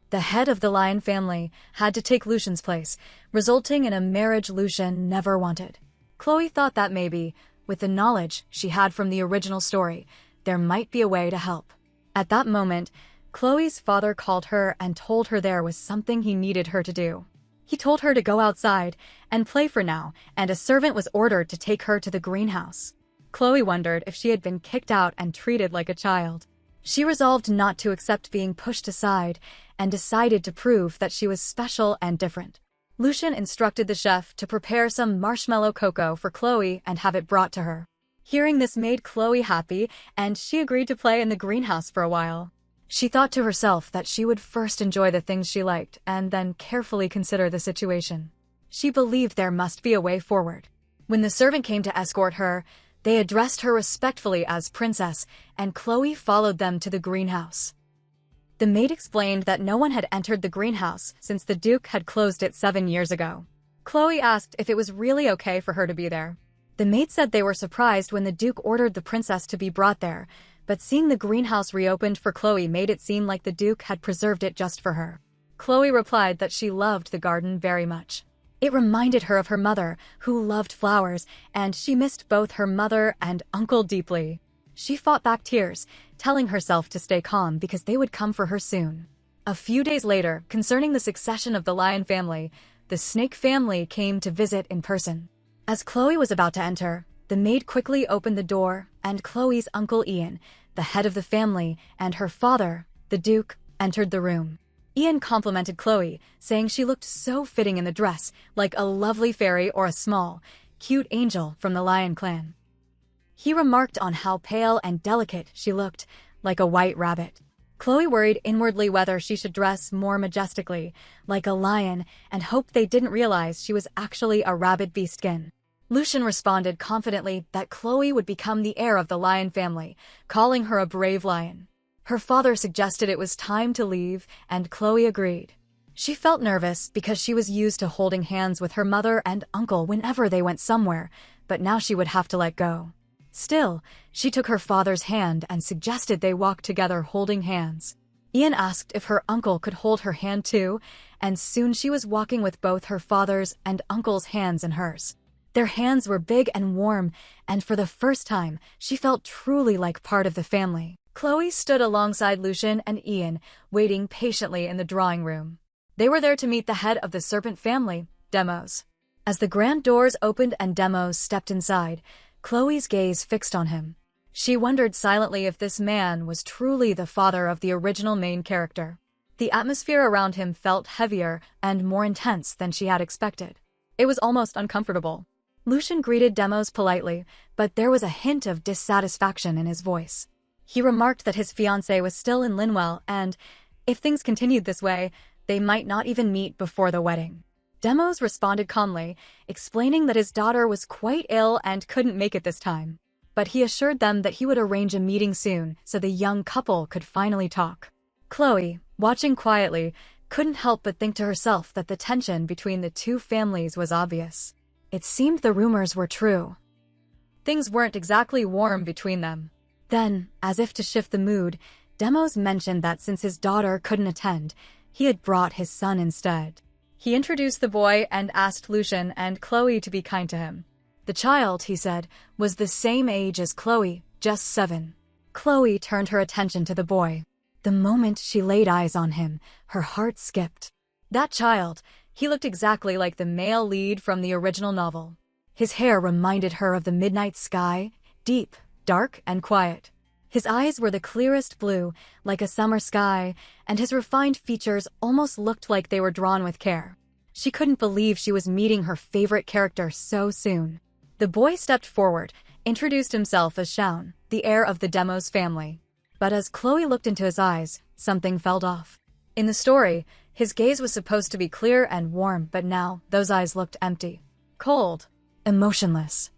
the head of the Lion family, had to take Lucian's place, resulting in a marriage Lucian never wanted. Chloe thought that maybe, with the knowledge she had from the original story, there might be a way to help. At that moment, Chloe's father called her and told her there was something he needed her to do. He told her to go outside and play for now, and a servant was ordered to take her to the greenhouse. Chloe wondered if she had been kicked out and treated like a child. She resolved not to accept being pushed aside and decided to prove that she was special and different. Lucian instructed the chef to prepare some marshmallow cocoa for Chloe and have it brought to her. Hearing this made Chloe happy, and she agreed to play in the greenhouse for a while. She thought to herself that she would first enjoy the things she liked and then carefully consider the situation. She believed there must be a way forward. When the servant came to escort her, they addressed her respectfully as princess, and Chloe followed them to the greenhouse. The maid explained that no one had entered the greenhouse since the Duke had closed it 7 years ago. Chloe asked if it was really okay for her to be there. The maid said they were surprised when the Duke ordered the princess to be brought there, but seeing the greenhouse reopened for Chloe made it seem like the Duke had preserved it just for her. Chloe replied that she loved the garden very much. It reminded her of her mother, who loved flowers, and she missed both her mother and uncle deeply. She fought back tears, telling herself to stay calm because they would come for her soon. A few days later, concerning the succession of the Lion family, the Snake family came to visit in person. As Chloe was about to enter, the maid quickly opened the door, and Chloe's uncle Ian, the head of the family, and her father, the Duke, entered the room. Ian complimented Chloe, saying she looked so fitting in the dress, like a lovely fairy or a small, cute angel from the Lion clan. He remarked on how pale and delicate she looked, like a white rabbit. Chloe worried inwardly whether she should dress more majestically, like a lion, and hoped they didn't realize she was actually a rabbit beastskin. Lucian responded confidently that Chloe would become the heir of the Lion family, calling her a brave lion. Her father suggested it was time to leave, and Chloe agreed. She felt nervous because she was used to holding hands with her mother and uncle whenever they went somewhere, but now she would have to let go. Still, she took her father's hand and suggested they walk together holding hands. Ian asked if her uncle could hold her hand too, and soon she was walking with both her father's and uncle's hands in hers. Their hands were big and warm, and for the first time, she felt truly like part of the family. Chloe stood alongside Lucian and Ian, waiting patiently in the drawing room. They were there to meet the head of the Serpent family, Demos. As the grand doors opened and Demos stepped inside, Chloe's gaze fixed on him. She wondered silently if this man was truly the father of the original main character. The atmosphere around him felt heavier and more intense than she had expected. It was almost uncomfortable. Lucian greeted Demos politely, but there was a hint of dissatisfaction in his voice. He remarked that his fiancée was still in Linwell and, if things continued this way, they might not even meet before the wedding. Demos responded calmly, explaining that his daughter was quite ill and couldn't make it this time. But he assured them that he would arrange a meeting soon so the young couple could finally talk. Chloe, watching quietly, couldn't help but think to herself that the tension between the two families was obvious. It seemed the rumors were true. Things weren't exactly warm between them. Then, as if to shift the mood, Demos mentioned that since his daughter couldn't attend, he had brought his son instead. He introduced the boy and asked Lucian and Chloe to be kind to him. The child, he said, was the same age as Chloe, just 7. Chloe turned her attention to the boy. The moment she laid eyes on him, her heart skipped. That child, he looked exactly like the male lead from the original novel. His hair reminded her of the midnight sky, deep, dark, and quiet. His eyes were the clearest blue, like a summer sky, and his refined features almost looked like they were drawn with care. She couldn't believe she was meeting her favorite character so soon. The boy stepped forward, introduced himself as Shaun, the heir of the Demos family. But as Chloe looked into his eyes, something felt off. In the story, his gaze was supposed to be clear and warm, but now those eyes looked empty. Cold. Emotionless.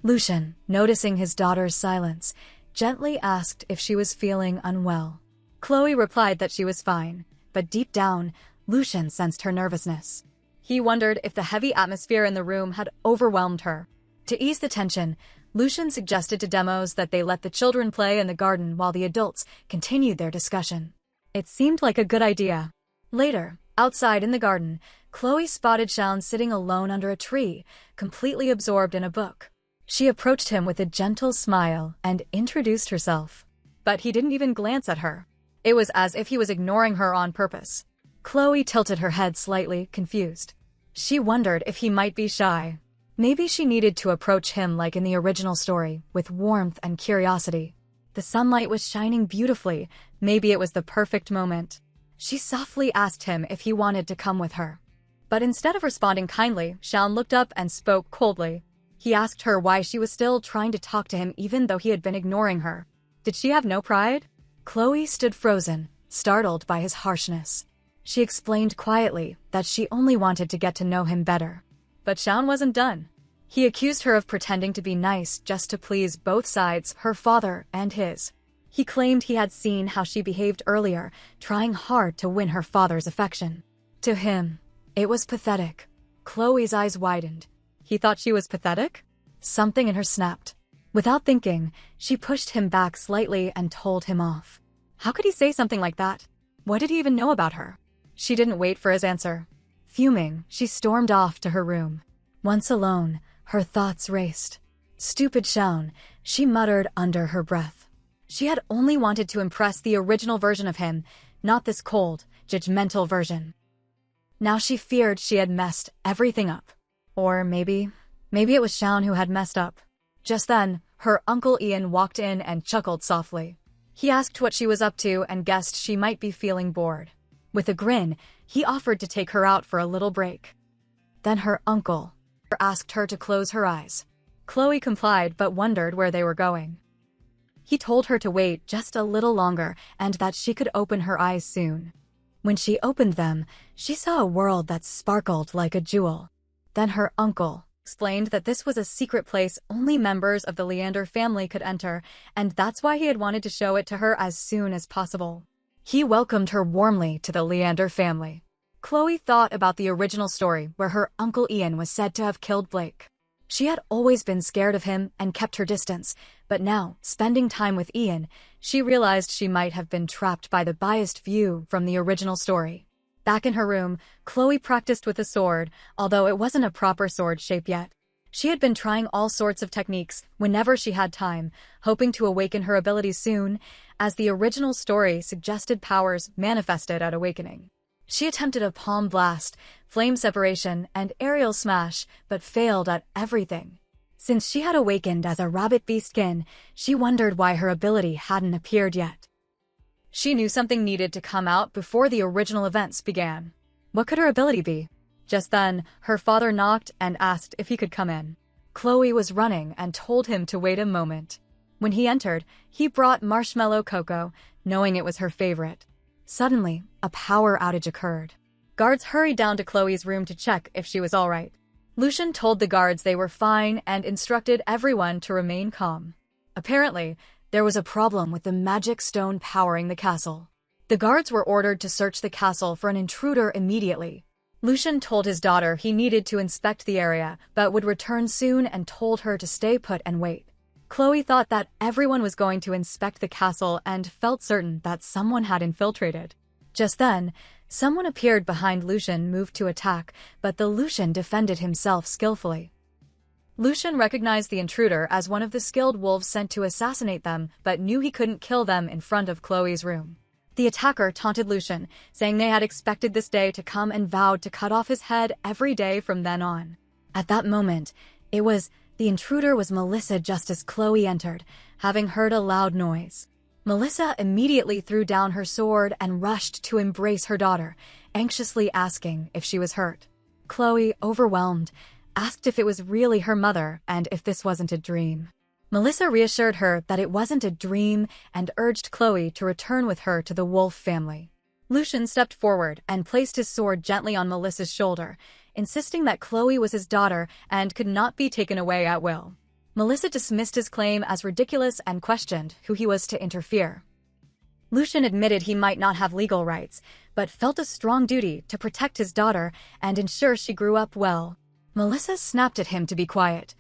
Lucian, noticing his daughter's silence, gently asked if she was feeling unwell. Chloe replied that she was fine, but deep down, Lucian sensed her nervousness. He wondered if the heavy atmosphere in the room had overwhelmed her. To ease the tension, Lucian suggested to Demos that they let the children play in the garden while the adults continued their discussion. It seemed like a good idea. Later, outside in the garden, Chloe spotted Shaun sitting alone under a tree, completely absorbed in a book. She approached him with a gentle smile and introduced herself. But he didn't even glance at her. It was as if he was ignoring her on purpose. Chloe tilted her head slightly, confused. She wondered if he might be shy. Maybe she needed to approach him like in the original story, with warmth and curiosity. The sunlight was shining beautifully. Maybe it was the perfect moment. She softly asked him if he wanted to come with her. But instead of responding kindly, Shaun looked up and spoke coldly. He asked her why she was still trying to talk to him even though he had been ignoring her. Did she have no pride? Chloe stood frozen, startled by his harshness. She explained quietly that she only wanted to get to know him better. But Shaun wasn't done. He accused her of pretending to be nice just to please both sides, her father and his. He claimed he had seen how she behaved earlier, trying hard to win her father's affection. To him, it was pathetic. Chloe's eyes widened. He thought she was pathetic? Something in her snapped. Without thinking, she pushed him back slightly and told him off. How could he say something like that? What did he even know about her? She didn't wait for his answer. Fuming, she stormed off to her room. Once alone, her thoughts raced. Stupid Shaun, she muttered under her breath. She had only wanted to impress the original version of him, not this cold, judgmental version. Now she feared she had messed everything up. Or maybe it was Shaun who had messed up. Just then, her Uncle Ian walked in and chuckled softly. He asked what she was up to and guessed she might be feeling bored. With a grin, he offered to take her out for a little break. Then her uncle asked her to close her eyes. Chloe complied but wondered where they were going. He told her to wait just a little longer and that she could open her eyes soon. When she opened them, she saw a world that sparkled like a jewel. Then her uncle explained that this was a secret place only members of the Leander family could enter, and that's why he had wanted to show it to her as soon as possible. He welcomed her warmly to the Leander family. Chloe thought about the original story where her Uncle Ian was said to have killed Blake. She had always been scared of him and kept her distance, but now, spending time with Ian, she realized she might have been trapped by the biased view from the original story. Back in her room, Chloe practiced with a sword, although it wasn't a proper sword shape yet. She had been trying all sorts of techniques whenever she had time, hoping to awaken her abilities soon, as the original story suggested powers manifested at awakening. She attempted a palm blast, flame separation, and aerial smash, but failed at everything. Since she had awakened as a rabbit beastkin, she wondered why her ability hadn't appeared yet. She knew something needed to come out before the original events began. What could her ability be? Just then, her father knocked and asked if he could come in. Chloe was running and told him to wait a moment. When he entered, he brought marshmallow cocoa, knowing it was her favorite. Suddenly, a power outage occurred. Guards hurried down to Chloe's room to check if she was all right. Lucian told the guards they were fine and instructed everyone to remain calm. Apparently, there was a problem with the magic stone powering the castle. The guards were ordered to search the castle for an intruder immediately. Lucian told his daughter he needed to inspect the area, but would return soon and told her to stay put and wait. Chloe thought that everyone was going to inspect the castle and felt certain that someone had infiltrated. Just then, someone appeared behind Lucian, moved to attack, but the Lucian defended himself skillfully. Lucian recognized the intruder as one of the skilled wolves sent to assassinate them, but knew he couldn't kill them in front of Chloe's room. The attacker taunted Lucian, saying they had expected this day to come and vowed to cut off his head every day from then on. At that moment, the intruder was Melissa just as Chloe entered, having heard a loud noise. Melissa immediately threw down her sword and rushed to embrace her daughter, anxiously asking if she was hurt. Chloe, overwhelmed, asked if it was really her mother and if this wasn't a dream. Melissa reassured her that it wasn't a dream and urged Chloe to return with her to the wolf family. Lucian stepped forward and placed his sword gently on Melissa's shoulder, insisting that Chloe was his daughter and could not be taken away at will. Melissa dismissed his claim as ridiculous and questioned who he was to interfere. Lucian admitted he might not have legal rights, but felt a strong duty to protect his daughter and ensure she grew up well. Melissa snapped at him to be quiet,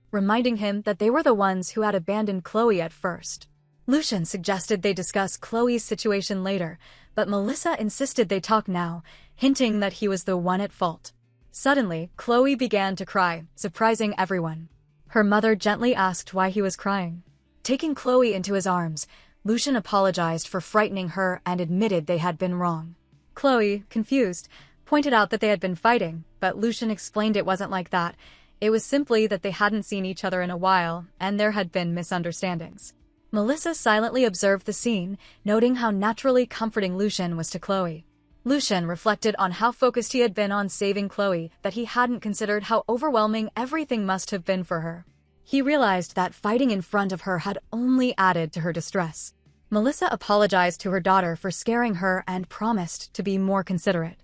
reminding him that they were the ones who had abandoned Chloe at first. Lucian suggested they discuss Chloe's situation later, but Melissa insisted they talk now, hinting that he was the one at fault. Suddenly, Chloe began to cry, surprising everyone. Her mother gently asked why he was crying. Taking Chloe into his arms, Lucian apologized for frightening her and admitted they had been wrong. Chloe, confused, pointed out that they had been fighting, but Lucian explained it wasn't like that. It was simply that they hadn't seen each other in a while, and there had been misunderstandings. Melissa silently observed the scene, noting how naturally comforting Lucian was to Chloe. Lucian reflected on how focused he had been on saving Chloe that he hadn't considered how overwhelming everything must have been for her. He realized that fighting in front of her had only added to her distress. Melissa apologized to her daughter for scaring her and promised to be more considerate.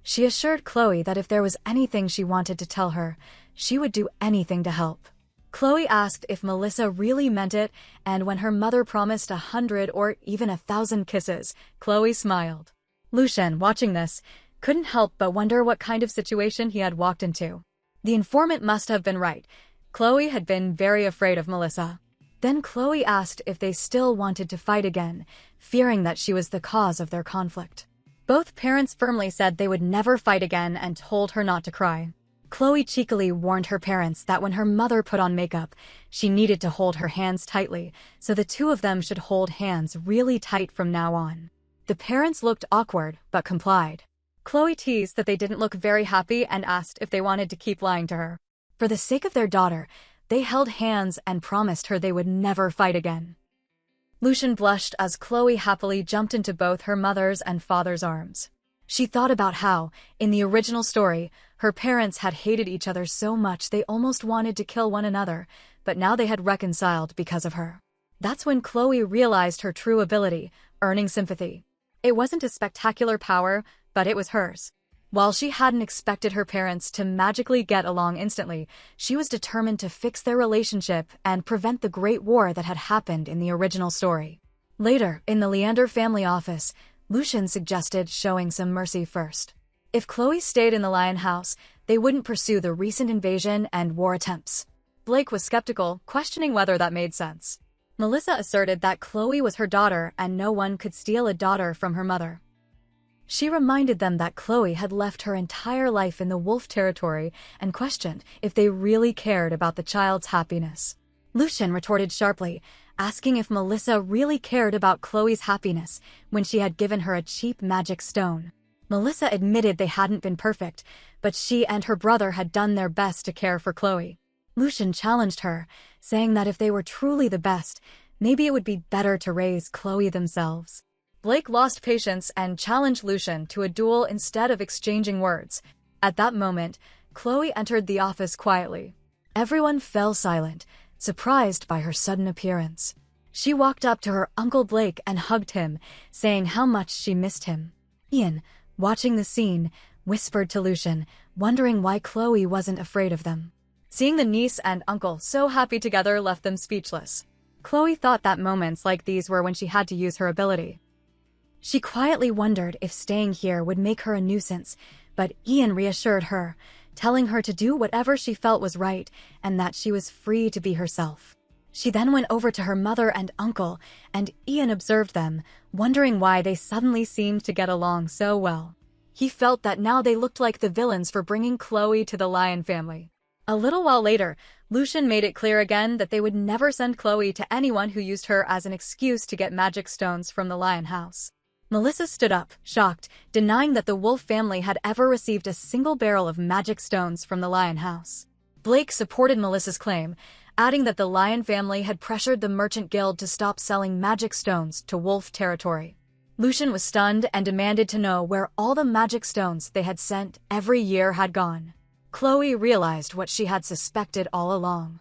She assured Chloe that if there was anything she wanted to tell her, she would do anything to help. Chloe asked if Melissa really meant it, and when her mother promised 100 or even 1,000 kisses, Chloe smiled. Lucian, watching this, couldn't help but wonder what kind of situation he had walked into. The informant must have been right. Chloe had been very afraid of Melissa. Then Chloe asked if they still wanted to fight again, fearing that she was the cause of their conflict. Both parents firmly said they would never fight again and told her not to cry. Chloe cheekily warned her parents that when her mother put on makeup, she needed to hold her hands tightly, so the two of them should hold hands really tight from now on. The parents looked awkward, but complied. Chloe teased that they didn't look very happy and asked if they wanted to keep lying to her. For the sake of their daughter, they held hands and promised her they would never fight again. Lucian blushed as Chloe happily jumped into both her mother's and father's arms. She thought about how, in the original story, her parents had hated each other so much they almost wanted to kill one another, but now they had reconciled because of her. That's when Chloe realized her true ability, earning sympathy. It wasn't a spectacular power, but it was hers. While she hadn't expected her parents to magically get along instantly, she was determined to fix their relationship and prevent the Great War that had happened in the original story. Later, in the Leander family office, Lucian suggested showing some mercy first. If Chloe stayed in the Lion House, they wouldn't pursue the recent invasion and war attempts. Blake was skeptical, questioning whether that made sense. Melissa asserted that Chloe was her daughter and no one could steal a daughter from her mother. She reminded them that Chloe had left her entire life in the wolf territory and questioned if they really cared about the child's happiness. Lucian retorted sharply, asking if Melissa really cared about Chloe's happiness when she had given her a cheap magic stone. Melissa admitted they hadn't been perfect, but she and her brother had done their best to care for Chloe. Lucian challenged her, saying that if they were truly the best, maybe it would be better to raise Chloe themselves. Blake lost patience and challenged Lucian to a duel instead of exchanging words. At that moment, Chloe entered the office quietly. Everyone fell silent, surprised by her sudden appearance. She walked up to her Uncle Blake and hugged him, saying how much she missed him. Ian, watching the scene, whispered to Lucian, wondering why Chloe wasn't afraid of them. Seeing the niece and uncle so happy together left them speechless. Chloe thought that moments like these were when she had to use her ability. She quietly wondered if staying here would make her a nuisance, but Ian reassured her, telling her to do whatever she felt was right and that she was free to be herself. She then went over to her mother and uncle, and Ian observed them, wondering why they suddenly seemed to get along so well. He felt that now they looked like the villains for bringing Chloe to the Lion family. A little while later, Lucian made it clear again that they would never send Chloe to anyone who used her as an excuse to get magic stones from the Lion house. Melissa stood up, shocked, denying that the Wolf family had ever received a single barrel of magic stones from the Lion house. Blake supported Melissa's claim, adding that the Lion family had pressured the Merchant Guild to stop selling magic stones to Wolf territory. Lucian was stunned and demanded to know where all the magic stones they had sent every year had gone. Chloe realized what she had suspected all along.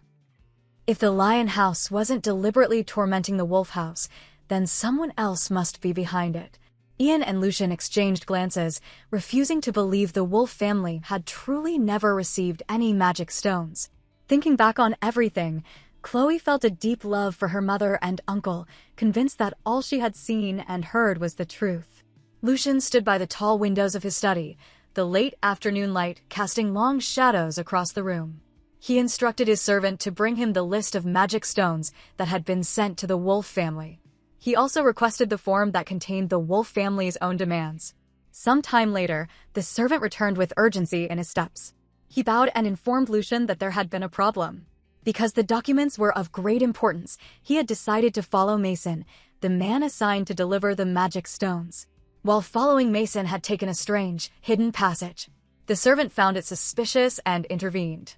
If the Lion house wasn't deliberately tormenting the Wolf house, then someone else must be behind it. Ian and Lucian exchanged glances, refusing to believe the Wolf family had truly never received any magic stones. Thinking back on everything, Chloe felt a deep love for her mother and uncle, convinced that all she had seen and heard was the truth. Lucian stood by the tall windows of his study, the late afternoon light casting long shadows across the room. He instructed his servant to bring him the list of magic stones that had been sent to the Wolf family. He also requested the form that contained the Wolf family's own demands. Some time later, the servant returned with urgency in his steps. He bowed and informed Lucian that there had been a problem. Because the documents were of great importance, he had decided to follow Mason, the man assigned to deliver the magic stones. While following Mason had taken a strange, hidden passage. The servant found it suspicious and intervened.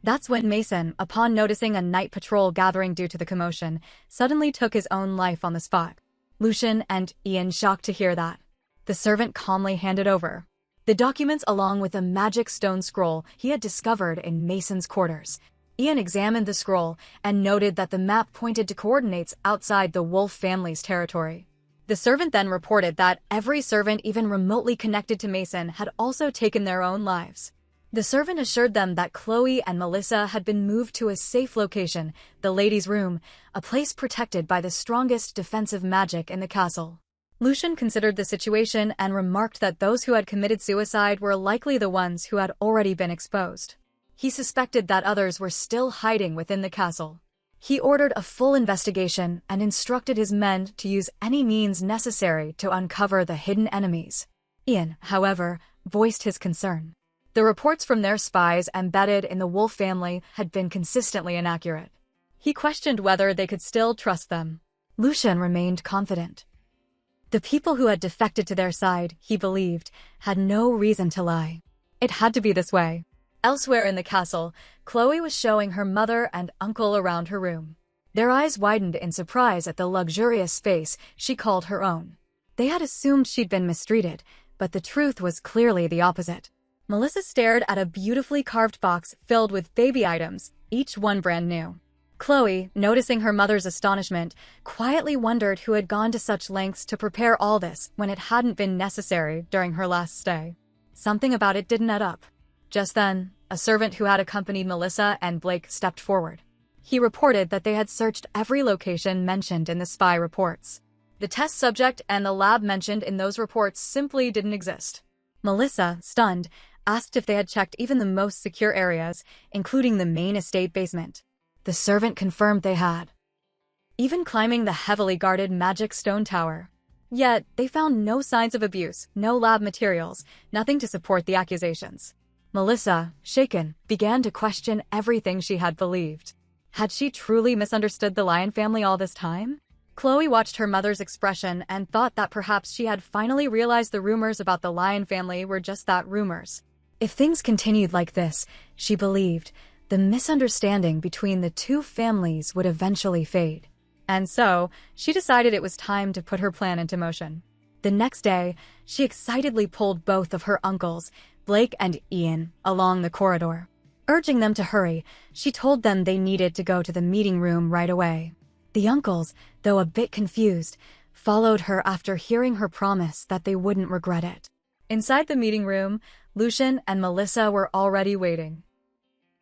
That's when Mason, upon noticing a night patrol gathering due to the commotion, suddenly took his own life on the spot. Lucian and Ian shocked to hear that. The servant calmly handed over the documents along with a magic stone scroll he had discovered in Mason's quarters. Ian examined the scroll and noted that the map pointed to coordinates outside the Wolf family's territory. The servant then reported that every servant even remotely connected to Mason had also taken their own lives. The servant assured them that Chloe and Melissa had been moved to a safe location, the ladies' room, a place protected by the strongest defensive magic in the castle. Lucian considered the situation and remarked that those who had committed suicide were likely the ones who had already been exposed. He suspected that others were still hiding within the castle. He ordered a full investigation and instructed his men to use any means necessary to uncover the hidden enemies. Ian, however, voiced his concern. The reports from their spies embedded in the Wolf family had been consistently inaccurate. He questioned whether they could still trust them. Lucian remained confident. The people who had defected to their side, he believed, had no reason to lie. It had to be this way. Elsewhere in the castle, Chloe was showing her mother and uncle around her room. Their eyes widened in surprise at the luxurious space she called her own. They had assumed she'd been mistreated, but the truth was clearly the opposite. Melissa stared at a beautifully carved box filled with baby items, each one brand new. Chloe, noticing her mother's astonishment, quietly wondered who had gone to such lengths to prepare all this when it hadn't been necessary during her last stay. Something about it didn't add up. Just then, a servant who had accompanied Melissa and Blake stepped forward. He reported that they had searched every location mentioned in the spy reports. The test subject and the lab mentioned in those reports simply didn't exist. Melissa, stunned, asked if they had checked even the most secure areas, including the main estate basement. The servant confirmed they had, even climbing the heavily guarded magic stone tower. Yet, they found no signs of abuse, no lab materials, nothing to support the accusations. Melissa, shaken, began to question everything she had believed. Had she truly misunderstood the Lion family all this time? Chloe watched her mother's expression and thought that perhaps she had finally realized the rumors about the Lion family were just that, rumors. If things continued like this, she believed, the misunderstanding between the two families would eventually fade. And so, she decided it was time to put her plan into motion. The next day, she excitedly pulled both of her uncles, Blake and Ian, along the corridor. Urging them to hurry, she told them they needed to go to the meeting room right away. The uncles, though a bit confused, followed her after hearing her promise that they wouldn't regret it. Inside the meeting room, Lucian and Melissa were already waiting.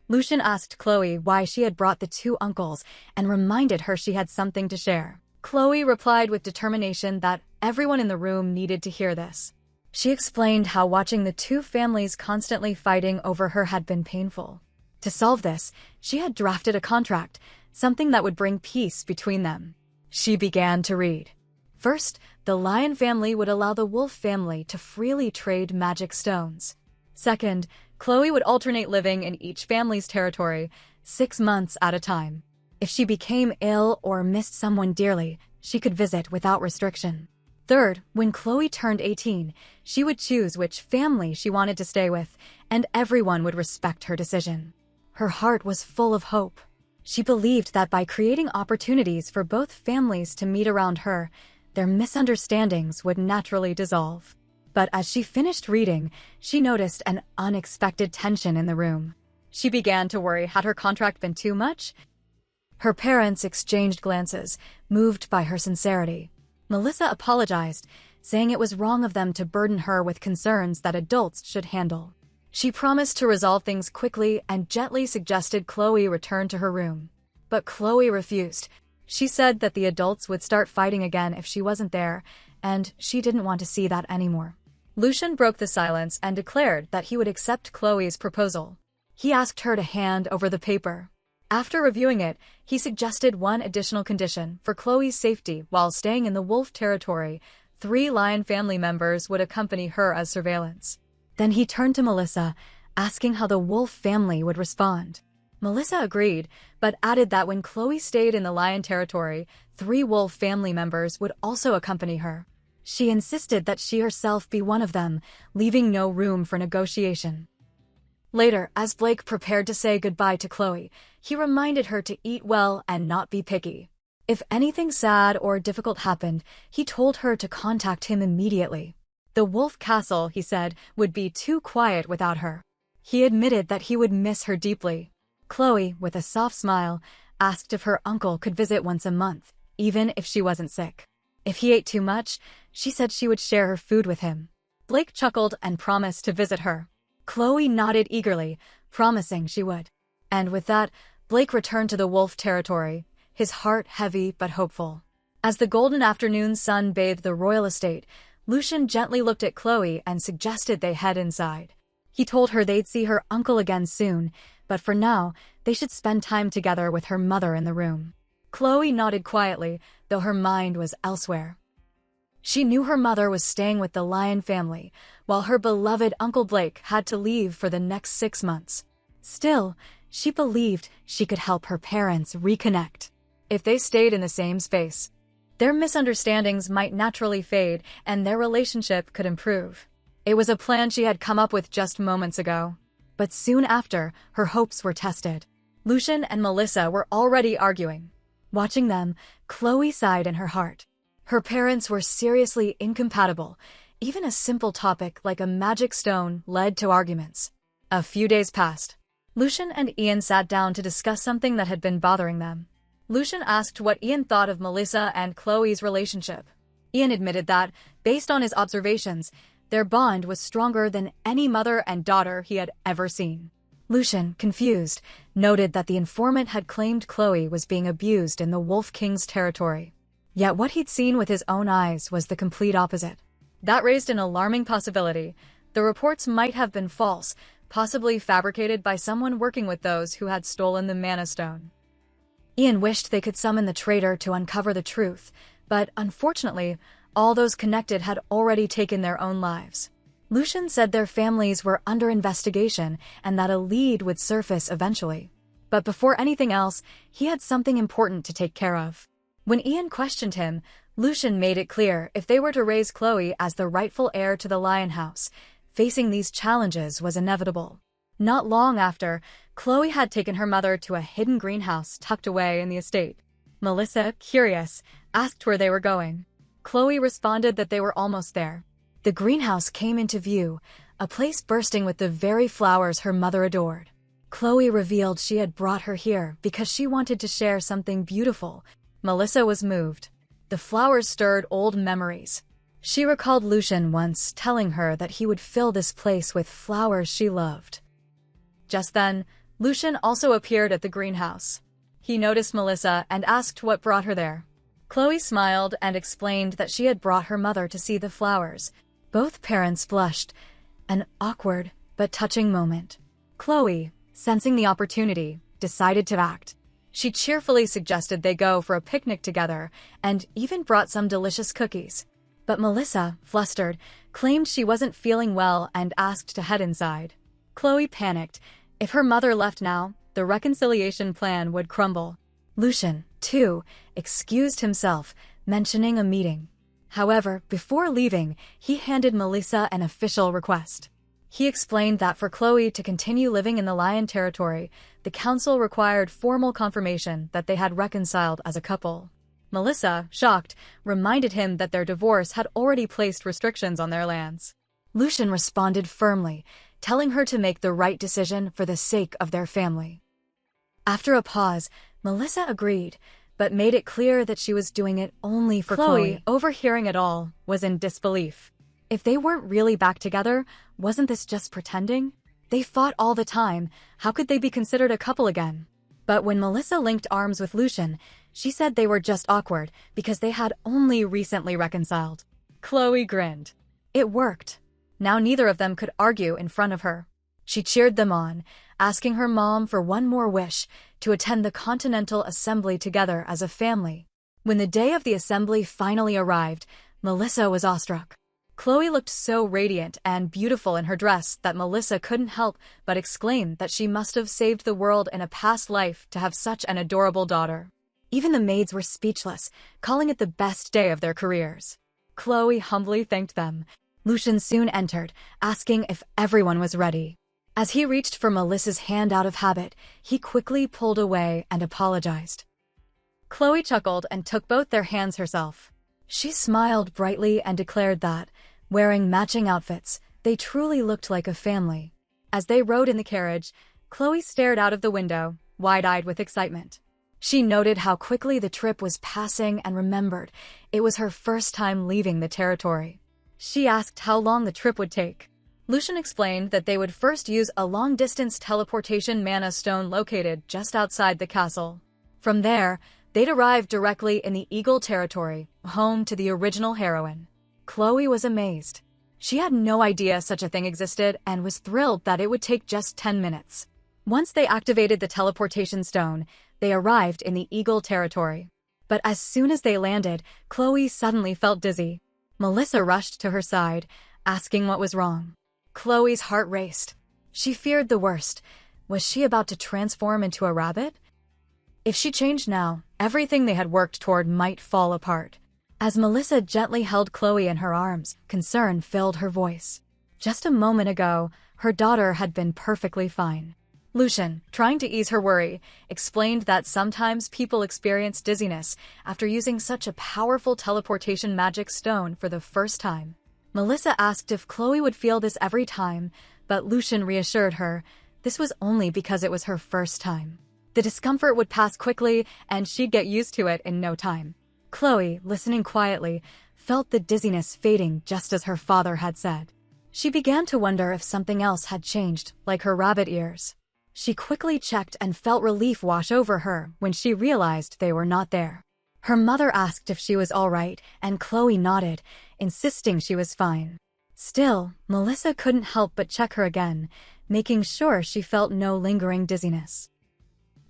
Lucian asked Chloe why she had brought the two uncles and reminded her she had something to share. Chloe replied with determination that everyone in the room needed to hear this. She explained how watching the two families constantly fighting over her had been painful. To solve this, she had drafted a contract, something that would bring peace between them. She began to read. First, the Lion family would allow the Wolf family to freely trade magic stones. Second, Chloe would alternate living in each family's territory, 6 months at a time. If she became ill or missed someone dearly, she could visit without restriction. Third, when Chloe turned 18, she would choose which family she wanted to stay with, and everyone would respect her decision. Her heart was full of hope. She believed that by creating opportunities for both families to meet around her, their misunderstandings would naturally dissolve. But as she finished reading, she noticed an unexpected tension in the room. She began to worry, had her contract been too much? Her parents exchanged glances, moved by her sincerity. Melissa apologized, saying it was wrong of them to burden her with concerns that adults should handle. She promised to resolve things quickly and gently suggested Chloe return to her room. But Chloe refused. She said that the adults would start fighting again if she wasn't there, and she didn't want to see that anymore. Lucian broke the silence and declared that he would accept Chloe's proposal. He asked her to hand over the paper. After reviewing it, he suggested one additional condition: for Chloe's safety while staying in the Wolf territory, 3 Lion family members would accompany her as surveillance. Then he turned to Melissa, asking how the Wolf family would respond. Melissa agreed, but added that when Chloe stayed in the Lion territory, 3 Wolf family members would also accompany her. She insisted that she herself be one of them, leaving no room for negotiation. Later, as Blake prepared to say goodbye to Chloe, he reminded her to eat well and not be picky. If anything sad or difficult happened, he told her to contact him immediately. The Wolf Castle, he said, would be too quiet without her. He admitted that he would miss her deeply. Chloe, with a soft smile, asked if her uncle could visit once a month, even if she wasn't sick. If he ate too much, she said she would share her food with him. Blake chuckled and promised to visit her. Chloe nodded eagerly, promising she would. And with that, Blake returned to the Wolf territory, his heart heavy but hopeful. As the golden afternoon sun bathed the royal estate, Lucian gently looked at Chloe and suggested they head inside. He told her they'd see her uncle again soon, but for now, they should spend time together with her mother in the room. Chloe nodded quietly, though her mind was elsewhere. She knew her mother was staying with the Lion family, while her beloved Uncle Blake had to leave for the next 6 months. Still, she believed she could help her parents reconnect. If they stayed in the same space, their misunderstandings might naturally fade and their relationship could improve. It was a plan she had come up with just moments ago. But soon after, her hopes were tested. Lucian and Melissa were already arguing. Watching them, Chloe sighed in her heart. Her parents were seriously incompatible. Even a simple topic like a magic stone led to arguments. A few days passed. Lucian and Ian sat down to discuss something that had been bothering them. Lucian asked what Ian thought of Melissa and Chloe's relationship. Ian admitted that, based on his observations, their bond was stronger than any mother and daughter he had ever seen. Lucian, confused, noted that the informant had claimed Chloe was being abused in the Wolf King's territory. Yet what he'd seen with his own eyes was the complete opposite. That raised an alarming possibility. The reports might have been false, possibly fabricated by someone working with those who had stolen the Mana Stone. Ian wished they could summon the traitor to uncover the truth, but unfortunately, all those connected had already taken their own lives. Lucian said their families were under investigation and that a lead would surface eventually. But before anything else, he had something important to take care of. When Ian questioned him, Lucian made it clear if they were to raise Chloe as the rightful heir to the Lion House, facing these challenges was inevitable. Not long after, Chloe had taken her mother to a hidden greenhouse tucked away in the estate. Melissa, curious, asked where they were going. Chloe responded that they were almost there. The greenhouse came into view, a place bursting with the very flowers her mother adored. Chloe revealed she had brought her here because she wanted to share something beautiful. Melissa was moved. The flowers stirred old memories. She recalled Lucian once telling her that he would fill this place with flowers she loved. Just then, Lucian also appeared at the greenhouse. He noticed Melissa and asked what brought her there. Chloe smiled and explained that she had brought her mother to see the flowers. Both parents blushed, an awkward but touching moment. Chloe, sensing the opportunity, decided to act. She cheerfully suggested they go for a picnic together and even brought some delicious cookies. But Melissa, flustered, claimed she wasn't feeling well and asked to head inside. Chloe panicked. If her mother left now, the reconciliation plan would crumble. Lucian, too, excused himself, mentioning a meeting. However, before leaving, he handed Melissa an official request. He explained that for Chloe to continue living in the Lion territory, the council required formal confirmation that they had reconciled as a couple. Melissa, shocked, reminded him that their divorce had already placed restrictions on their lands. Lucian responded firmly, telling her to make the right decision for the sake of their family. After a pause, Melissa agreed, but made it clear that she was doing it only for Chloe. Overhearing it all, was in disbelief. If they weren't really back together, wasn't this just pretending? They fought all the time, how could they be considered a couple again? But when Melissa linked arms with Lucian, she said they were just awkward because they had only recently reconciled. Chloe grinned. It worked. Now neither of them could argue in front of her. She cheered them on, asking her mom for one more wish, to attend the Continental Assembly together as a family. When the day of the assembly finally arrived, Melissa was awestruck. Chloe looked so radiant and beautiful in her dress that Melissa couldn't help but exclaim that she must have saved the world in a past life to have such an adorable daughter. Even the maids were speechless, calling it the best day of their careers. Chloe humbly thanked them. Lucian soon entered, asking if everyone was ready. As he reached for Melissa's hand out of habit, he quickly pulled away and apologized. Chloe chuckled and took both their hands herself. She smiled brightly and declared that, wearing matching outfits, they truly looked like a family. As they rode in the carriage, Chloe stared out of the window, wide-eyed with excitement. She noted how quickly the trip was passing and remembered it was her first time leaving the territory. She asked how long the trip would take. Lucian explained that they would first use a long-distance teleportation mana stone located just outside the castle. From there, they'd arrive directly in the Eagle territory, home to the original heroine. Chloe was amazed. She had no idea such a thing existed and was thrilled that it would take just 10 minutes. Once they activated the teleportation stone, they arrived in the Eagle territory. But as soon as they landed, Chloe suddenly felt dizzy. Melissa rushed to her side, asking what was wrong. Chloe's heart raced. She feared the worst. Was she about to transform into a rabbit? If she changed now, everything they had worked toward might fall apart. As Melissa gently held Chloe in her arms, concern filled her voice. Just a moment ago, her daughter had been perfectly fine. Lucian, trying to ease her worry, explained that sometimes people experience dizziness after using such a powerful teleportation magic stone for the first time. Melissa asked if Chloe would feel this every time, but Lucian reassured her this was only because it was her first time. The discomfort would pass quickly, and she'd get used to it in no time. Chloe, listening quietly, felt the dizziness fading just as her father had said. She began to wonder if something else had changed, like her rabbit ears. She quickly checked and felt relief wash over her when she realized they were not there. Her mother asked if she was all right, and Chloe nodded, insisting she was fine. Still, Melissa couldn't help but check her again, making sure she felt no lingering dizziness.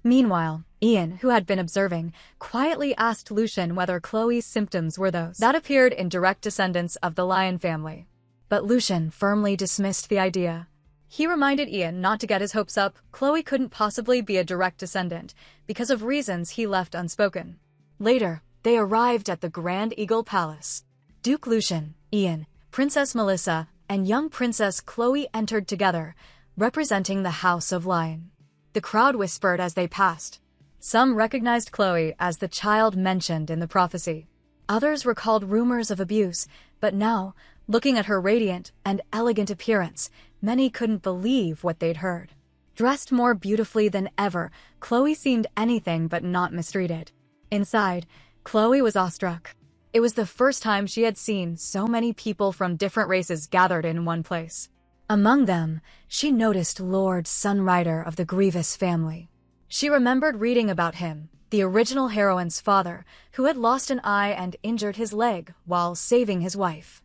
Meanwhile, Ian, who had been observing, quietly asked Lucian whether Chloe's symptoms were those that appeared in direct descendants of the Lion family. But Lucian firmly dismissed the idea. He reminded Ian not to get his hopes up. Chloe couldn't possibly be a direct descendant, because of reasons he left unspoken. Later, they arrived at the Grand Eagle Palace. Duke Lucian, Ian, Princess Melissa, and young Princess Chloe entered together, representing the House of Lion. The crowd whispered as they passed. Some recognized Chloe as the child mentioned in the prophecy. Others recalled rumors of abuse, but now, looking at her radiant and elegant appearance, many couldn't believe what they'd heard. Dressed more beautifully than ever, Chloe seemed anything but not mistreated. Inside, Chloe was awestruck. It was the first time she had seen so many people from different races gathered in one place. Among them, she noticed Lord Sunrider of the Grievous family. She remembered reading about him, the original heroine's father, who had lost an eye and injured his leg while saving his wife.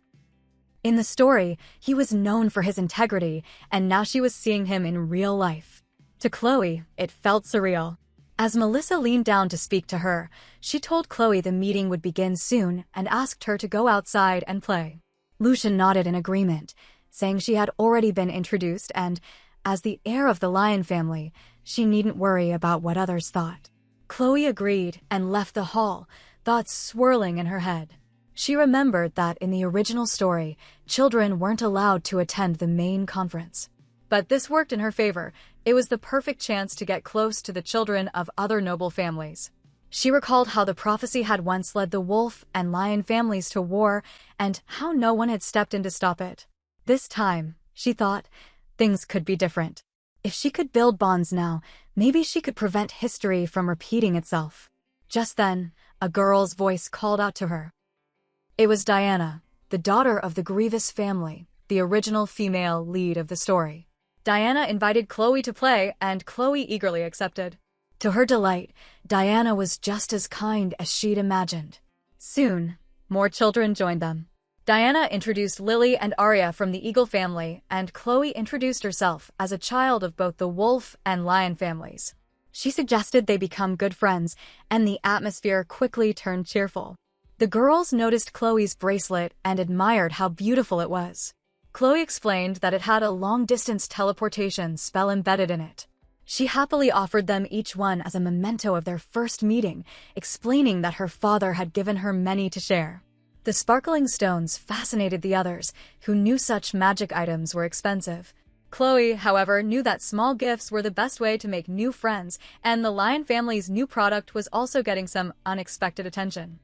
In the story, he was known for his integrity, and now she was seeing him in real life. To Chloe, it felt surreal. As Melissa leaned down to speak to her, she told Chloe the meeting would begin soon and asked her to go outside and play. Lucian nodded in agreement, saying she had already been introduced and, as the heir of the Lion family, she needn't worry about what others thought. Chloe agreed and left the hall, thoughts swirling in her head. She remembered that in the original story, children weren't allowed to attend the main conference. But this worked in her favor. It was the perfect chance to get close to the children of other noble families. She recalled how the prophecy had once led the wolf and lion families to war, and how no one had stepped in to stop it. This time, she thought, things could be different. If she could build bonds now, maybe she could prevent history from repeating itself. Just then, a girl's voice called out to her. It was Diana, the daughter of the Grievous family, the original female lead of the story. Diana invited Chloe to play, and Chloe eagerly accepted. To her delight, Diana was just as kind as she'd imagined. Soon, more children joined them. Diana introduced Lily and Arya from the Eagle family, and Chloe introduced herself as a child of both the Wolf and Lion families. She suggested they become good friends, and the atmosphere quickly turned cheerful. The girls noticed Chloe's bracelet and admired how beautiful it was. Chloe explained that it had a long-distance teleportation spell embedded in it. She happily offered them each one as a memento of their first meeting, explaining that her father had given her many to share. The sparkling stones fascinated the others, who knew such magic items were expensive. Chloe, however, knew that small gifts were the best way to make new friends, and the Lion family's new product was also getting some unexpected attention.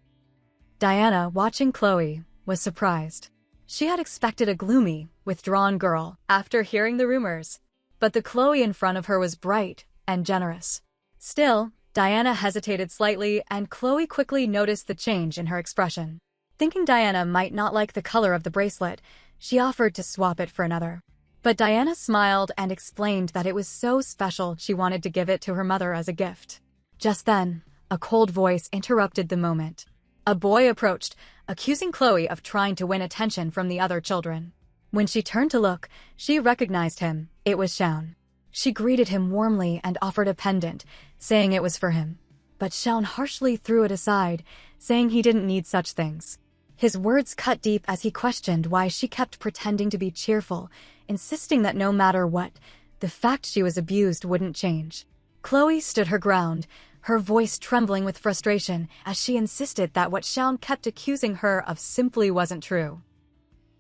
Diana, watching Chloe, was surprised. She had expected a gloomy, withdrawn girl after hearing the rumors, but the Chloe in front of her was bright and generous. Still, Diana hesitated slightly, and Chloe quickly noticed the change in her expression. Thinking Diana might not like the color of the bracelet, she offered to swap it for another. But Diana smiled and explained that it was so special she wanted to give it to her mother as a gift. Just then, a cold voice interrupted the moment. A boy approached, accusing Chloe of trying to win attention from the other children. When she turned to look, she recognized him. It was Shaun. She greeted him warmly and offered a pendant, saying it was for him. But Shaun harshly threw it aside, saying he didn't need such things. His words cut deep as he questioned why she kept pretending to be cheerful, insisting that no matter what, the fact she was abused wouldn't change. Chloe stood her ground, her voice trembling with frustration as she insisted that what Shaun kept accusing her of simply wasn't true.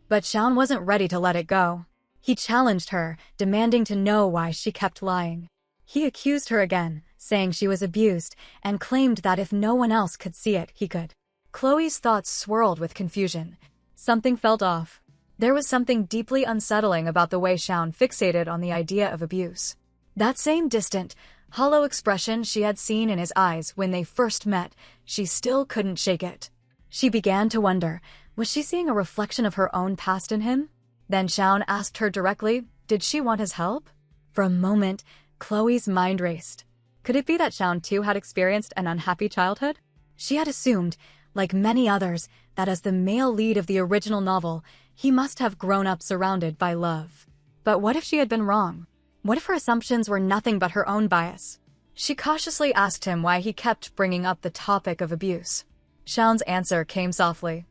But Shaun wasn't ready to let it go. He challenged her, demanding to know why she kept lying. He accused her again, saying she was abused, and claimed that if no one else could see it, he could. Chloe's thoughts swirled with confusion. Something felt off. There was something deeply unsettling about the way Shaun fixated on the idea of abuse. That same distant, hollow expression she had seen in his eyes when they first met, she still couldn't shake it. She began to wonder, was she seeing a reflection of her own past in him? Then Shaun asked her directly, did she want his help? For a moment, Chloe's mind raced. Could it be that Shaun too had experienced an unhappy childhood? She had assumed, like many others, that as the male lead of the original novel, he must have grown up surrounded by love. But what if she had been wrong? What if her assumptions were nothing but her own bias? She cautiously asked him why he kept bringing up the topic of abuse. Shaun's answer came softly.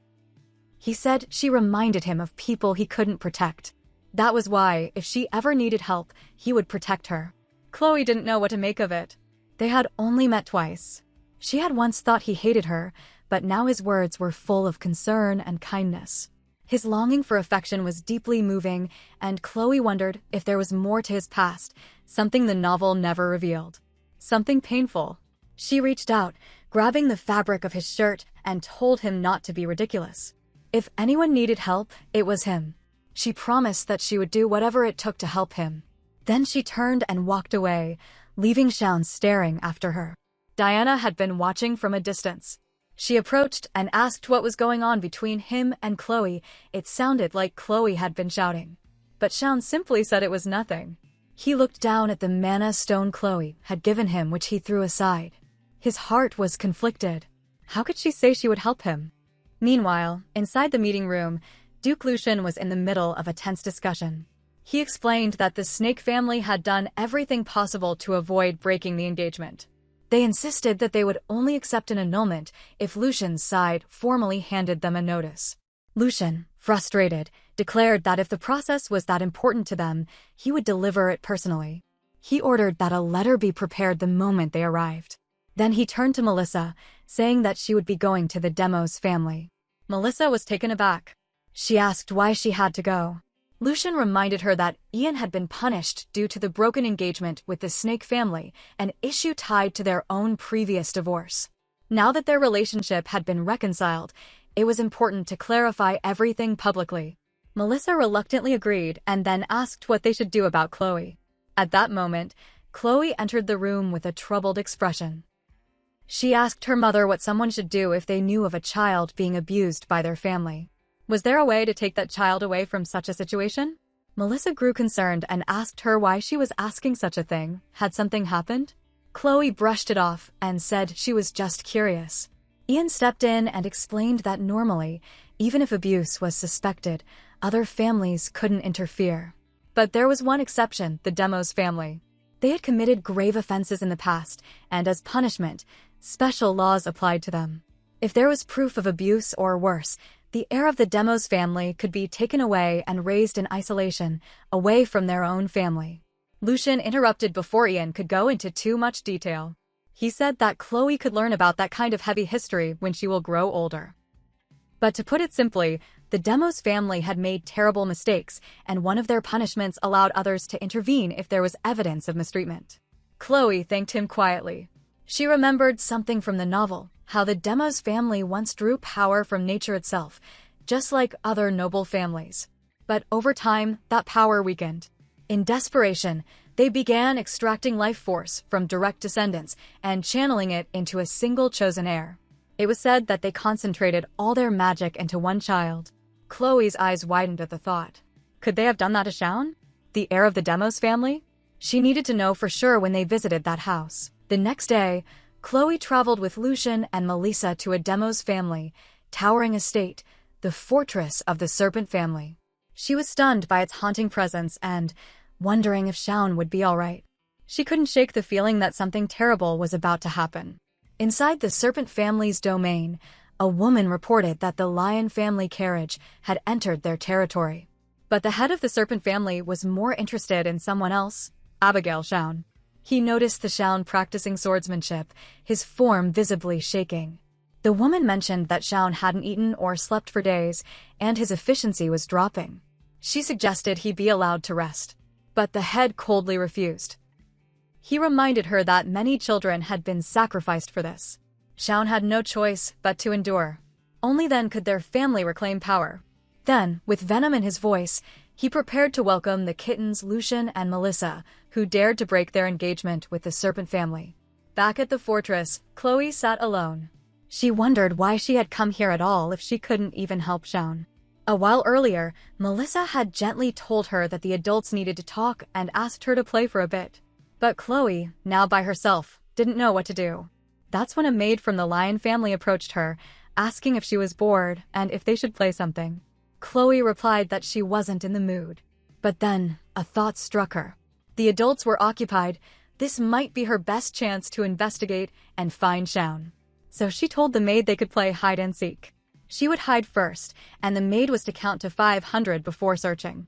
He said she reminded him of people he couldn't protect. That was why, if she ever needed help, he would protect her. Chloe didn't know what to make of it. They had only met twice. She had once thought he hated her, but now his words were full of concern and kindness. His longing for affection was deeply moving, and Chloe wondered if there was more to his past, something the novel never revealed. Something painful. She reached out, grabbing the fabric of his shirt, and told him not to be ridiculous. If anyone needed help, it was him. She promised that she would do whatever it took to help him. Then she turned and walked away, leaving Shaun staring after her. Diana had been watching from a distance. She approached and asked what was going on between him and Chloe. It sounded like Chloe had been shouting. But Shaun simply said it was nothing. He looked down at the mana stone Chloe had given him, which he threw aside. His heart was conflicted. How could she say she would help him? Meanwhile, inside the meeting room, Duke Lucian was in the middle of a tense discussion. He explained that the Snake family had done everything possible to avoid breaking the engagement. They insisted that they would only accept an annulment if Lucian's side formally handed them a notice. Lucian, frustrated, declared that if the process was that important to them, he would deliver it personally. He ordered that a letter be prepared the moment they arrived. Then he turned to Melissa, saying that she would be going to the Demos family. Melissa was taken aback. She asked why she had to go. Lucian reminded her that Ian had been punished due to the broken engagement with the Snake family, an issue tied to their own previous divorce. Now that their relationship had been reconciled, it was important to clarify everything publicly. Melissa reluctantly agreed and then asked what they should do about Chloe. At that moment, Chloe entered the room with a troubled expression. She asked her mother what someone should do if they knew of a child being abused by their family. Was there a way to take that child away from such a situation? Melissa grew concerned and asked her why she was asking such a thing. Had something happened? Chloe brushed it off and said she was just curious. Ian stepped in and explained that normally, even if abuse was suspected, other families couldn't interfere. But there was one exception: the Demos family. They had committed grave offenses in the past, and as punishment, special laws applied to them. If there was proof of abuse or worse, the heir of the Demos family could be taken away and raised in isolation, away from their own family. Lucian interrupted before Ian could go into too much detail. He said that Chloe could learn about that kind of heavy history when she will grow older. But to put it simply, the Demos family had made terrible mistakes, and one of their punishments allowed others to intervene if there was evidence of mistreatment. Chloe thanked him quietly. She remembered something from the novel, how the Demos family once drew power from nature itself, just like other noble families. But over time, that power weakened. In desperation, they began extracting life force from direct descendants and channeling it into a single chosen heir. It was said that they concentrated all their magic into one child. Chloe's eyes widened at the thought. Could they have done that to Shaun, the heir of the Demos family? She needed to know for sure when they visited that house. The next day, Chloe traveled with Lucian and Melissa to a Demos family, towering estate, the fortress of the Serpent family. She was stunned by its haunting presence and wondering if Shaun would be all right. She couldn't shake the feeling that something terrible was about to happen. Inside the Serpent family's domain, a woman reported that the Lion family carriage had entered their territory. But the head of the Serpent family was more interested in someone else, Abigail Shaun. He noticed the Shaun practicing swordsmanship, his form visibly shaking. The woman mentioned that Shaun hadn't eaten or slept for days, and his efficiency was dropping. She suggested he be allowed to rest. But the head coldly refused. He reminded her that many children had been sacrificed for this. Shaun had no choice but to endure. Only then could their family reclaim power. Then, with venom in his voice, he prepared to welcome the kittens Lucian and Melissa, who dared to break their engagement with the Serpent family. Back at the fortress, Chloe sat alone. She wondered why she had come here at all if she couldn't even help Shaun. A while earlier, Melissa had gently told her that the adults needed to talk and asked her to play for a bit. But Chloe, now by herself, didn't know what to do. That's when a maid from the Lion family approached her, asking if she was bored and if they should play something. Chloe replied that she wasn't in the mood. But then, a thought struck her. The adults were occupied. This might be her best chance to investigate and find Shaun. So she told the maid they could play hide and seek. She would hide first, and the maid was to count to 500 before searching.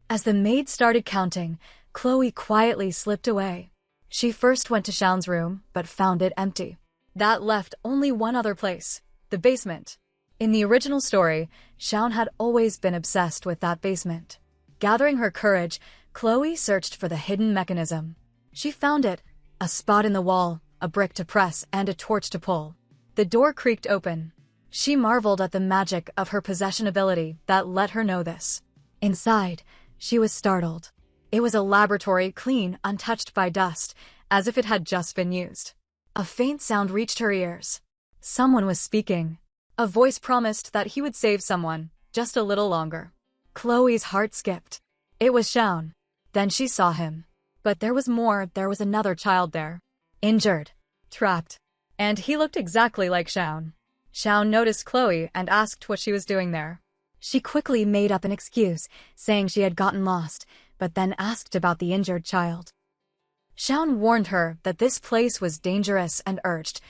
As the maid started counting, Chloe quietly slipped away. She first went to Shaun's room, but found it empty. That left only one other place, The basement. In the original story, Shaun had always been obsessed with that basement. Gathering her courage, Chloe searched for the hidden mechanism. She found it, a spot in the wall, a brick to press, and a torch to pull. The door creaked open. She marveled at the magic of her possession ability that let her know this. Inside, she was startled. It was a laboratory, clean, untouched by dust, as if it had just been used. A faint sound reached her ears. Someone was speaking. A voice promised that he would save someone, just a little longer. Chloe's heart skipped. It was Shaun. Then she saw him. But there was more. There was another child there. Injured. Trapped. And he looked exactly like Shaun. Shaun noticed Chloe and asked what she was doing there. She quickly made up an excuse, saying she had gotten lost, but then asked about the injured child. Shaun warned her that this place was dangerous and urged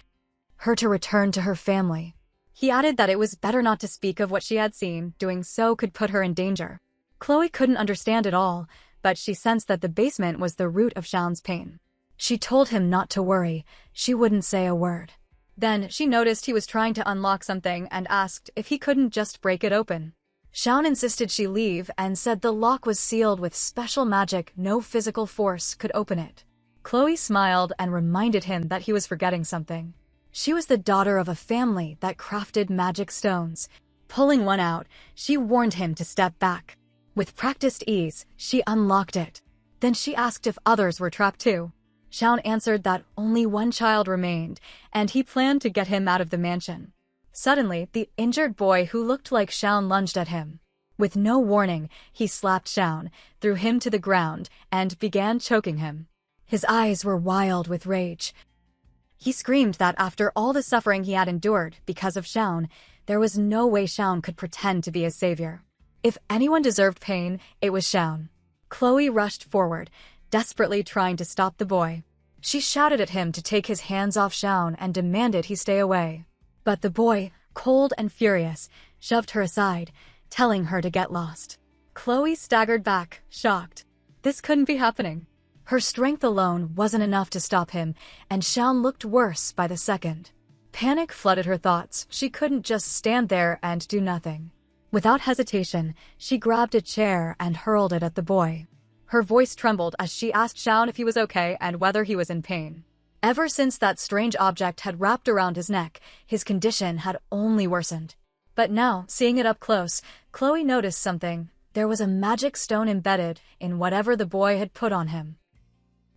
her to return to her family. He added that it was better not to speak of what she had seen, doing so could put her in danger. Chloe couldn't understand it all, but she sensed that the basement was the root of Shaun's pain. She told him not to worry, she wouldn't say a word. Then she noticed he was trying to unlock something and asked if he couldn't just break it open. Shaun insisted she leave and said the lock was sealed with special magic, no physical force could open it. Chloe smiled and reminded him that he was forgetting something. She was the daughter of a family that crafted magic stones. Pulling one out, she warned him to step back. With practiced ease, she unlocked it. Then she asked if others were trapped too. Shaun answered that only one child remained, and he planned to get him out of the mansion. Suddenly, the injured boy who looked like Shaun lunged at him. With no warning, he slapped Shaun, threw him to the ground, and began choking him. His eyes were wild with rage. He screamed that after all the suffering he had endured because of Shaun, there was no way Shaun could pretend to be his savior. If anyone deserved pain, it was Shaun. Chloe rushed forward, desperately trying to stop the boy. She shouted at him to take his hands off Shaun and demanded he stay away. But the boy, cold and furious, shoved her aside, telling her to get lost. Chloe staggered back, shocked. This couldn't be happening. Her strength alone wasn't enough to stop him, and Shaun looked worse by the second. Panic flooded her thoughts. She couldn't just stand there and do nothing. Without hesitation, she grabbed a chair and hurled it at the boy. Her voice trembled as she asked Shaun if he was okay and whether he was in pain. Ever since that strange object had wrapped around his neck, his condition had only worsened. But now, seeing it up close, Chloe noticed something. There was a magic stone embedded in whatever the boy had put on him.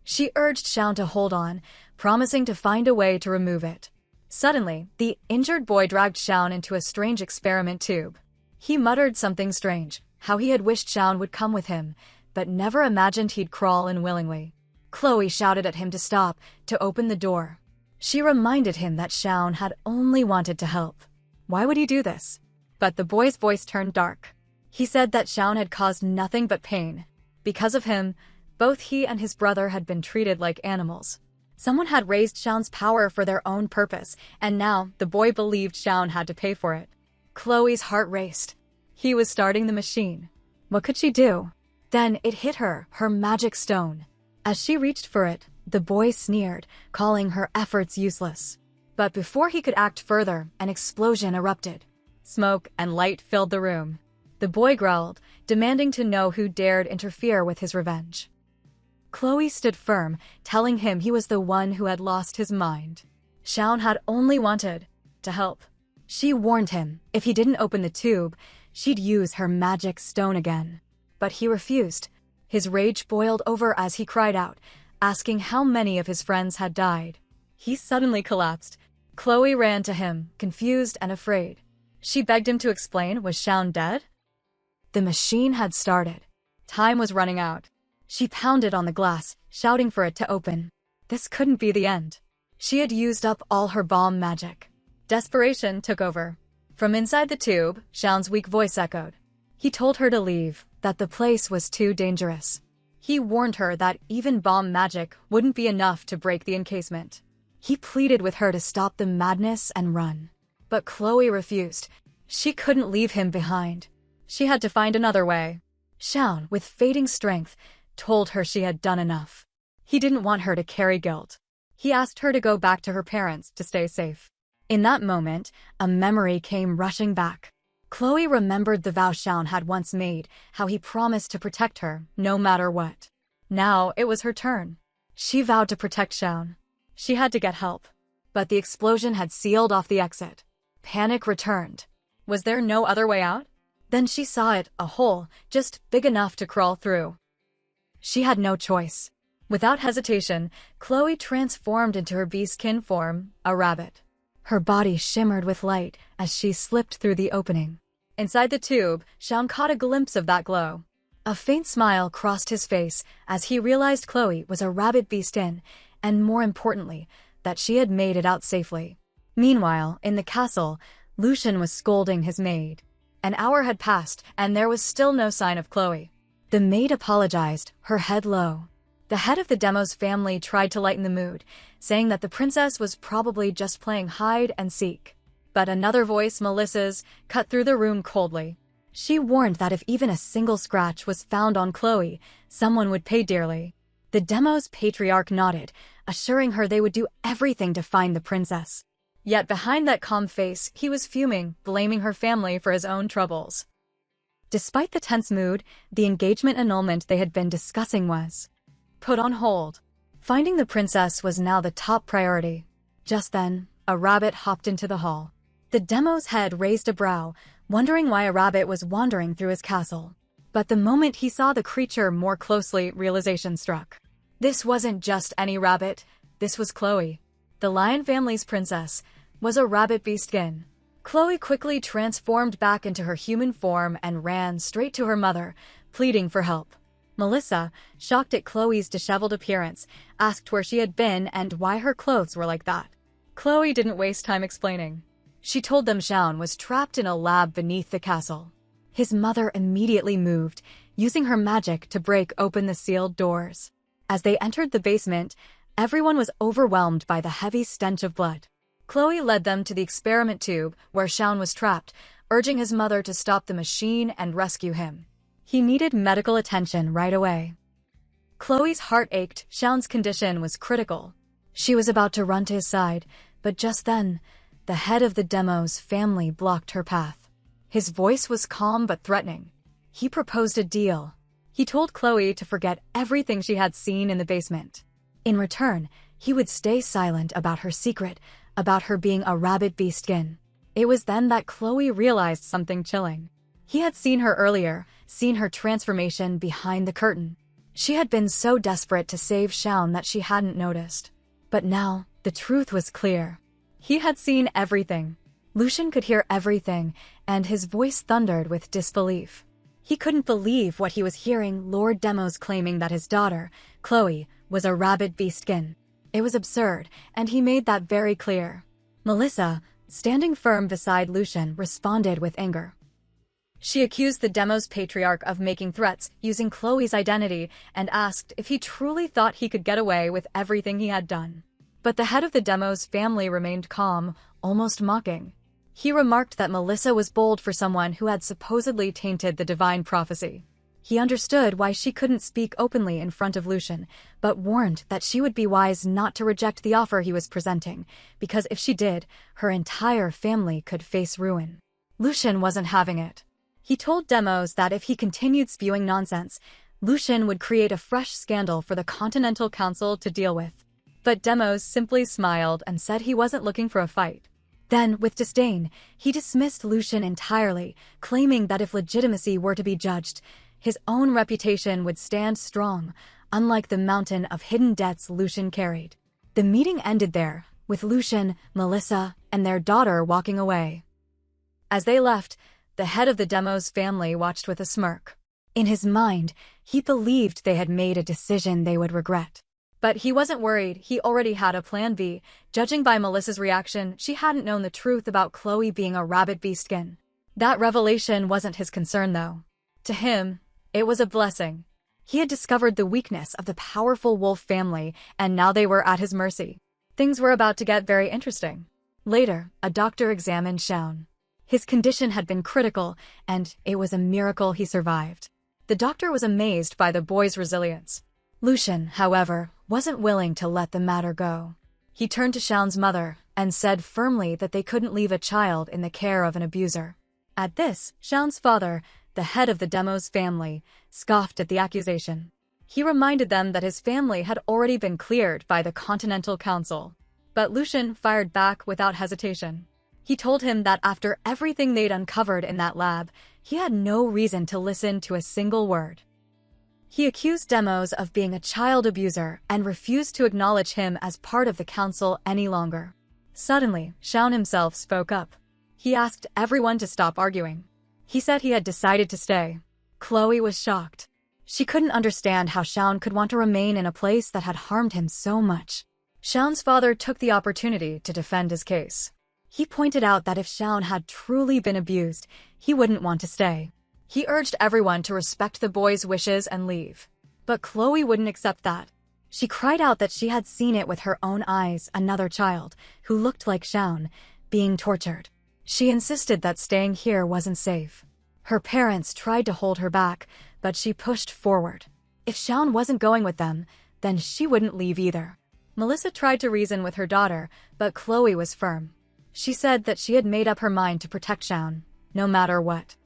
She urged Shaun to hold on, promising to find a way to remove it. Suddenly, the injured boy dragged Shaun into a strange experiment tube. He muttered something strange, how he had wished Shaun would come with him, but never imagined he'd crawl in willingly. Chloe shouted at him to stop, to open the door. She reminded him that Shaun had only wanted to help. Why would he do this? But the boy's voice turned dark. He said that Shaun had caused nothing but pain. Because of him, both he and his brother had been treated like animals. Someone had raised Shaun's power for their own purpose, and now the boy believed Shaun had to pay for it. Chloe's heart raced. He was starting the machine. What could she do? Then it hit her, her magic stone. As she reached for it, the boy sneered, calling her efforts useless. But before he could act further, an explosion erupted. Smoke and light filled the room. The boy growled, demanding to know who dared interfere with his revenge. Chloe stood firm, telling him he was the one who had lost his mind. Shaun had only wanted to help. She warned him, if he didn't open the tube, she'd use her magic stone again. But he refused. His rage boiled over as he cried out, asking how many of his friends had died. He suddenly collapsed. Chloe ran to him, confused and afraid. She begged him to explain, was Shaun dead? The machine had started. Time was running out. She pounded on the glass, shouting for it to open. This couldn't be the end. She had used up all her bomb magic. Desperation took over. From inside the tube, Shaun's weak voice echoed. He told her to leave, that the place was too dangerous. He warned her that even bomb magic wouldn't be enough to break the encasement. He pleaded with her to stop the madness and run. But Chloe refused. She couldn't leave him behind. She had to find another way. Shaun, with fading strength, told her she had done enough. He didn't want her to carry guilt. He asked her to go back to her parents to stay safe. In that moment, a memory came rushing back. Chloe remembered the vow Shaun had once made, how he promised to protect her, no matter what. Now it was her turn. She vowed to protect Shaun. She had to get help. But the explosion had sealed off the exit. Panic returned. Was there no other way out? Then she saw it, a hole, just big enough to crawl through. She had no choice. Without hesitation, Chloe transformed into her beastkin form, a rabbit. Her body shimmered with light as she slipped through the opening. Inside the tube, Shaun caught a glimpse of that glow. A faint smile crossed his face as he realized Chloe was a rabbit beastin, and more importantly, that she had made it out safely. Meanwhile, in the castle, Lucian was scolding his maid. An hour had passed, and there was still no sign of Chloe. The maid apologized, her head low. The head of the Demos family tried to lighten the mood, saying that the princess was probably just playing hide and seek. But another voice, Melissa's, cut through the room coldly. She warned that if even a single scratch was found on Chloe, someone would pay dearly. The Demos patriarch nodded, assuring her they would do everything to find the princess. Yet behind that calm face, he was fuming, blaming her family for his own troubles. Despite the tense mood, the engagement annulment they had been discussing was put on hold. Finding the princess was now the top priority. Just then, a rabbit hopped into the hall. The Demo's head raised a brow, wondering why a rabbit was wandering through his castle. But the moment he saw the creature more closely, realization struck. This wasn't just any rabbit, this was Chloe. The lion family's princess was a rabbit beastkin. Chloe quickly transformed back into her human form and ran straight to her mother, pleading for help. Melissa, shocked at Chloe's disheveled appearance, asked where she had been and why her clothes were like that. Chloe didn't waste time explaining. She told them Shaun was trapped in a lab beneath the castle. His mother immediately moved, using her magic to break open the sealed doors. As they entered the basement, everyone was overwhelmed by the heavy stench of blood. Chloe led them to the experiment tube where Shaun was trapped, urging his mother to stop the machine and rescue him. He needed medical attention right away. Chloe's heart ached. Shaun's condition was critical. She was about to run to his side, but just then, the head of the Demos family blocked her path. His voice was calm but threatening. He proposed a deal. He told Chloe to forget everything she had seen in the basement. In return, he would stay silent about her secret, about her being a rabbit beastkin. It was then that Chloe realized something chilling. He had seen her earlier, seen her transformation behind the curtain. She had been so desperate to save Shaun that she hadn't noticed. But now, the truth was clear. He had seen everything. Lucian could hear everything, and his voice thundered with disbelief. He couldn't believe what he was hearing, Lord Demos claiming that his daughter, Chloe, was a rabbit beastkin. It was absurd, and he made that very clear. Melissa, standing firm beside Lucian, responded with anger. She accused the Demos patriarch of making threats using Chloe's identity and asked if he truly thought he could get away with everything he had done. But the head of the Demos family remained calm, almost mocking. He remarked that Melissa was bold for someone who had supposedly tainted the divine prophecy. He understood why she couldn't speak openly in front of Lucian, but warned that she would be wise not to reject the offer he was presenting, because if she did, her entire family could face ruin. Lucian wasn't having it. He told Demos that if he continued spewing nonsense, Lucian would create a fresh scandal for the Continental Council to deal with. But Demos simply smiled and said he wasn't looking for a fight. Then, with disdain, he dismissed Lucian entirely, claiming that if legitimacy were to be judged, his own reputation would stand strong, unlike the mountain of hidden debts Lucian carried. The meeting ended there, with Lucian, Melissa, and their daughter walking away. As they left, the head of the Demos family watched with a smirk. In his mind, he believed they had made a decision they would regret. But he wasn't worried, he already had a plan B. Judging by Melissa's reaction, she hadn't known the truth about Chloe being a rabbit beastkin. That revelation wasn't his concern, though. To him, it was a blessing. He had discovered the weakness of the powerful wolf family, and now they were at his mercy. Things were about to get very interesting. Later, a doctor examined Shaun. His condition had been critical, and it was a miracle he survived. The doctor was amazed by the boy's resilience. Lucian, however, wasn't willing to let the matter go. He turned to Shaun's mother, and said firmly that they couldn't leave a child in the care of an abuser. At this, Shaun's father, the head of the Demos family, scoffed at the accusation. He reminded them that his family had already been cleared by the Continental Council. But Lucien fired back without hesitation. He told him that after everything they'd uncovered in that lab, he had no reason to listen to a single word. He accused Demos of being a child abuser and refused to acknowledge him as part of the council any longer. Suddenly, Shaun himself spoke up. He asked everyone to stop arguing. He said he had decided to stay. Chloe was shocked. She couldn't understand how Shaun could want to remain in a place that had harmed him so much. Shaun's father took the opportunity to defend his case. He pointed out that if Shaun had truly been abused, he wouldn't want to stay. He urged everyone to respect the boy's wishes and leave. But Chloe wouldn't accept that. She cried out that she had seen it with her own eyes, another child, who looked like Shaun, being tortured. She insisted that staying here wasn't safe. Her parents tried to hold her back, but she pushed forward. If Shaun wasn't going with them, then she wouldn't leave either. Melissa tried to reason with her daughter, but Chloe was firm. She said that she had made up her mind to protect Shaun, no matter what.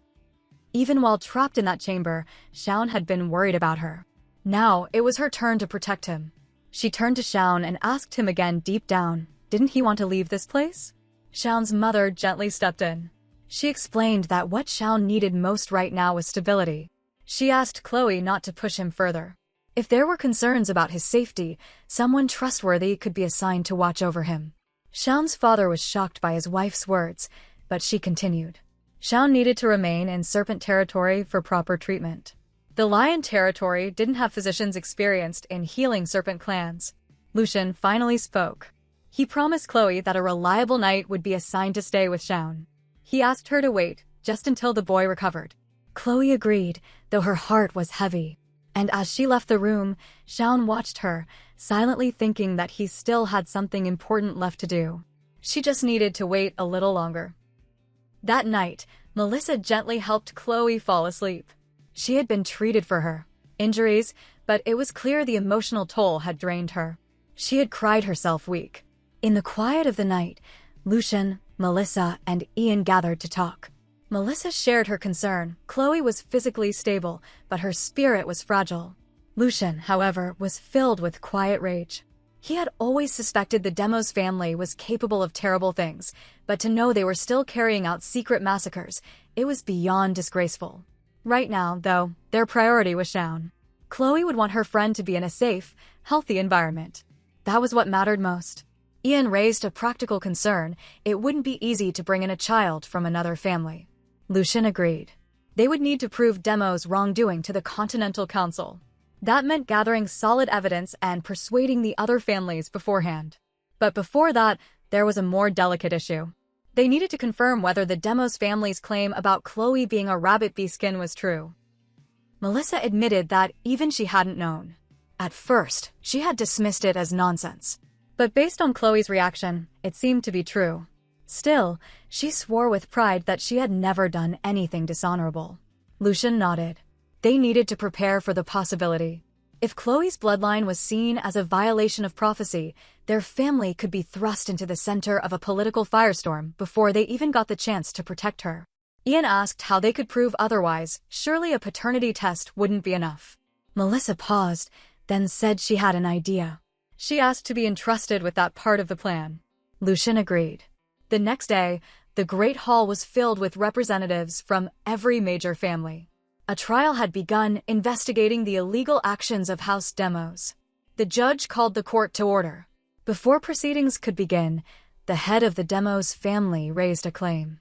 Even while trapped in that chamber, Shaun had been worried about her. Now, it was her turn to protect him. She turned to Shaun and asked him again deep down, didn't he want to leave this place? Shaun's mother gently stepped in. She explained that what Shaun needed most right now was stability. She asked Chloe not to push him further. If there were concerns about his safety, someone trustworthy could be assigned to watch over him. Shaun's father was shocked by his wife's words, but she continued. Shaun needed to remain in serpent territory for proper treatment. The lion territory didn't have physicians experienced in healing serpent clans. Lucien finally spoke. He promised Chloe that a reliable knight would be assigned to stay with Shaun. He asked her to wait, just until the boy recovered. Chloe agreed, though her heart was heavy. And as she left the room, Shaun watched her, silently thinking that he still had something important left to do. She just needed to wait a little longer. That night, Melissa gently helped Chloe fall asleep. She had been treated for her injuries, but it was clear the emotional toll had drained her. She had cried herself weak. In the quiet of the night, Lucien, Melissa, and Ian gathered to talk. Melissa shared her concern. Chloe was physically stable, but her spirit was fragile. Lucien, however, was filled with quiet rage. He had always suspected the Demos family was capable of terrible things, but to know they were still carrying out secret massacres, it was beyond disgraceful. Right now, though, their priority was Shaun. Chloe would want her friend to be in a safe, healthy environment. That was what mattered most. Ian raised a practical concern. It wouldn't be easy to bring in a child from another family. Lucien agreed. They would need to prove Demos' wrongdoing to the Continental Council. That meant gathering solid evidence and persuading the other families beforehand. But before that, there was a more delicate issue. They needed to confirm whether the Demos family's claim about Chloe being a rabbit beastskin was true. Melissa admitted that even she hadn't known. At first, she had dismissed it as nonsense. But based on Chloe's reaction, it seemed to be true. Still, she swore with pride that she had never done anything dishonorable. Lucien nodded. They needed to prepare for the possibility. If Chloe's bloodline was seen as a violation of prophecy, their family could be thrust into the center of a political firestorm before they even got the chance to protect her. Ian asked how they could prove otherwise. Surely a paternity test wouldn't be enough. Melissa paused, then said she had an idea. She asked to be entrusted with that part of the plan. Lucien agreed. The next day, the Great Hall was filled with representatives from every major family. A trial had begun investigating the illegal actions of House Demos. The judge called the court to order. Before proceedings could begin, the head of the Demos family raised a claim.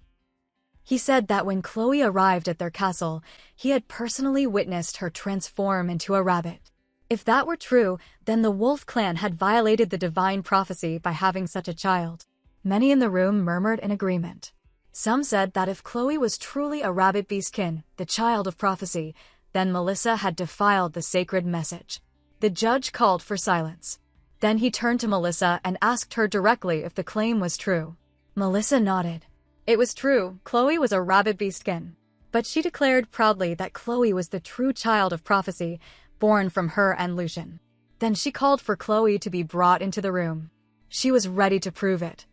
He said that when Chloe arrived at their castle, he had personally witnessed her transform into a rabbit. If that were true, then the Wolf clan had violated the divine prophecy by having such a child. Many in the room murmured in agreement. Some said that if Chloe was truly a rabbit beastkin, the child of prophecy, then Melissa had defiled the sacred message. The judge called for silence. Then he turned to Melissa and asked her directly if the claim was true. Melissa nodded. It was true, Chloe was a rabbit beastkin. But she declared proudly that Chloe was the true child of prophecy, born from her and Lucien. Then she called for Chloe to be brought into the room. She was ready to prove it.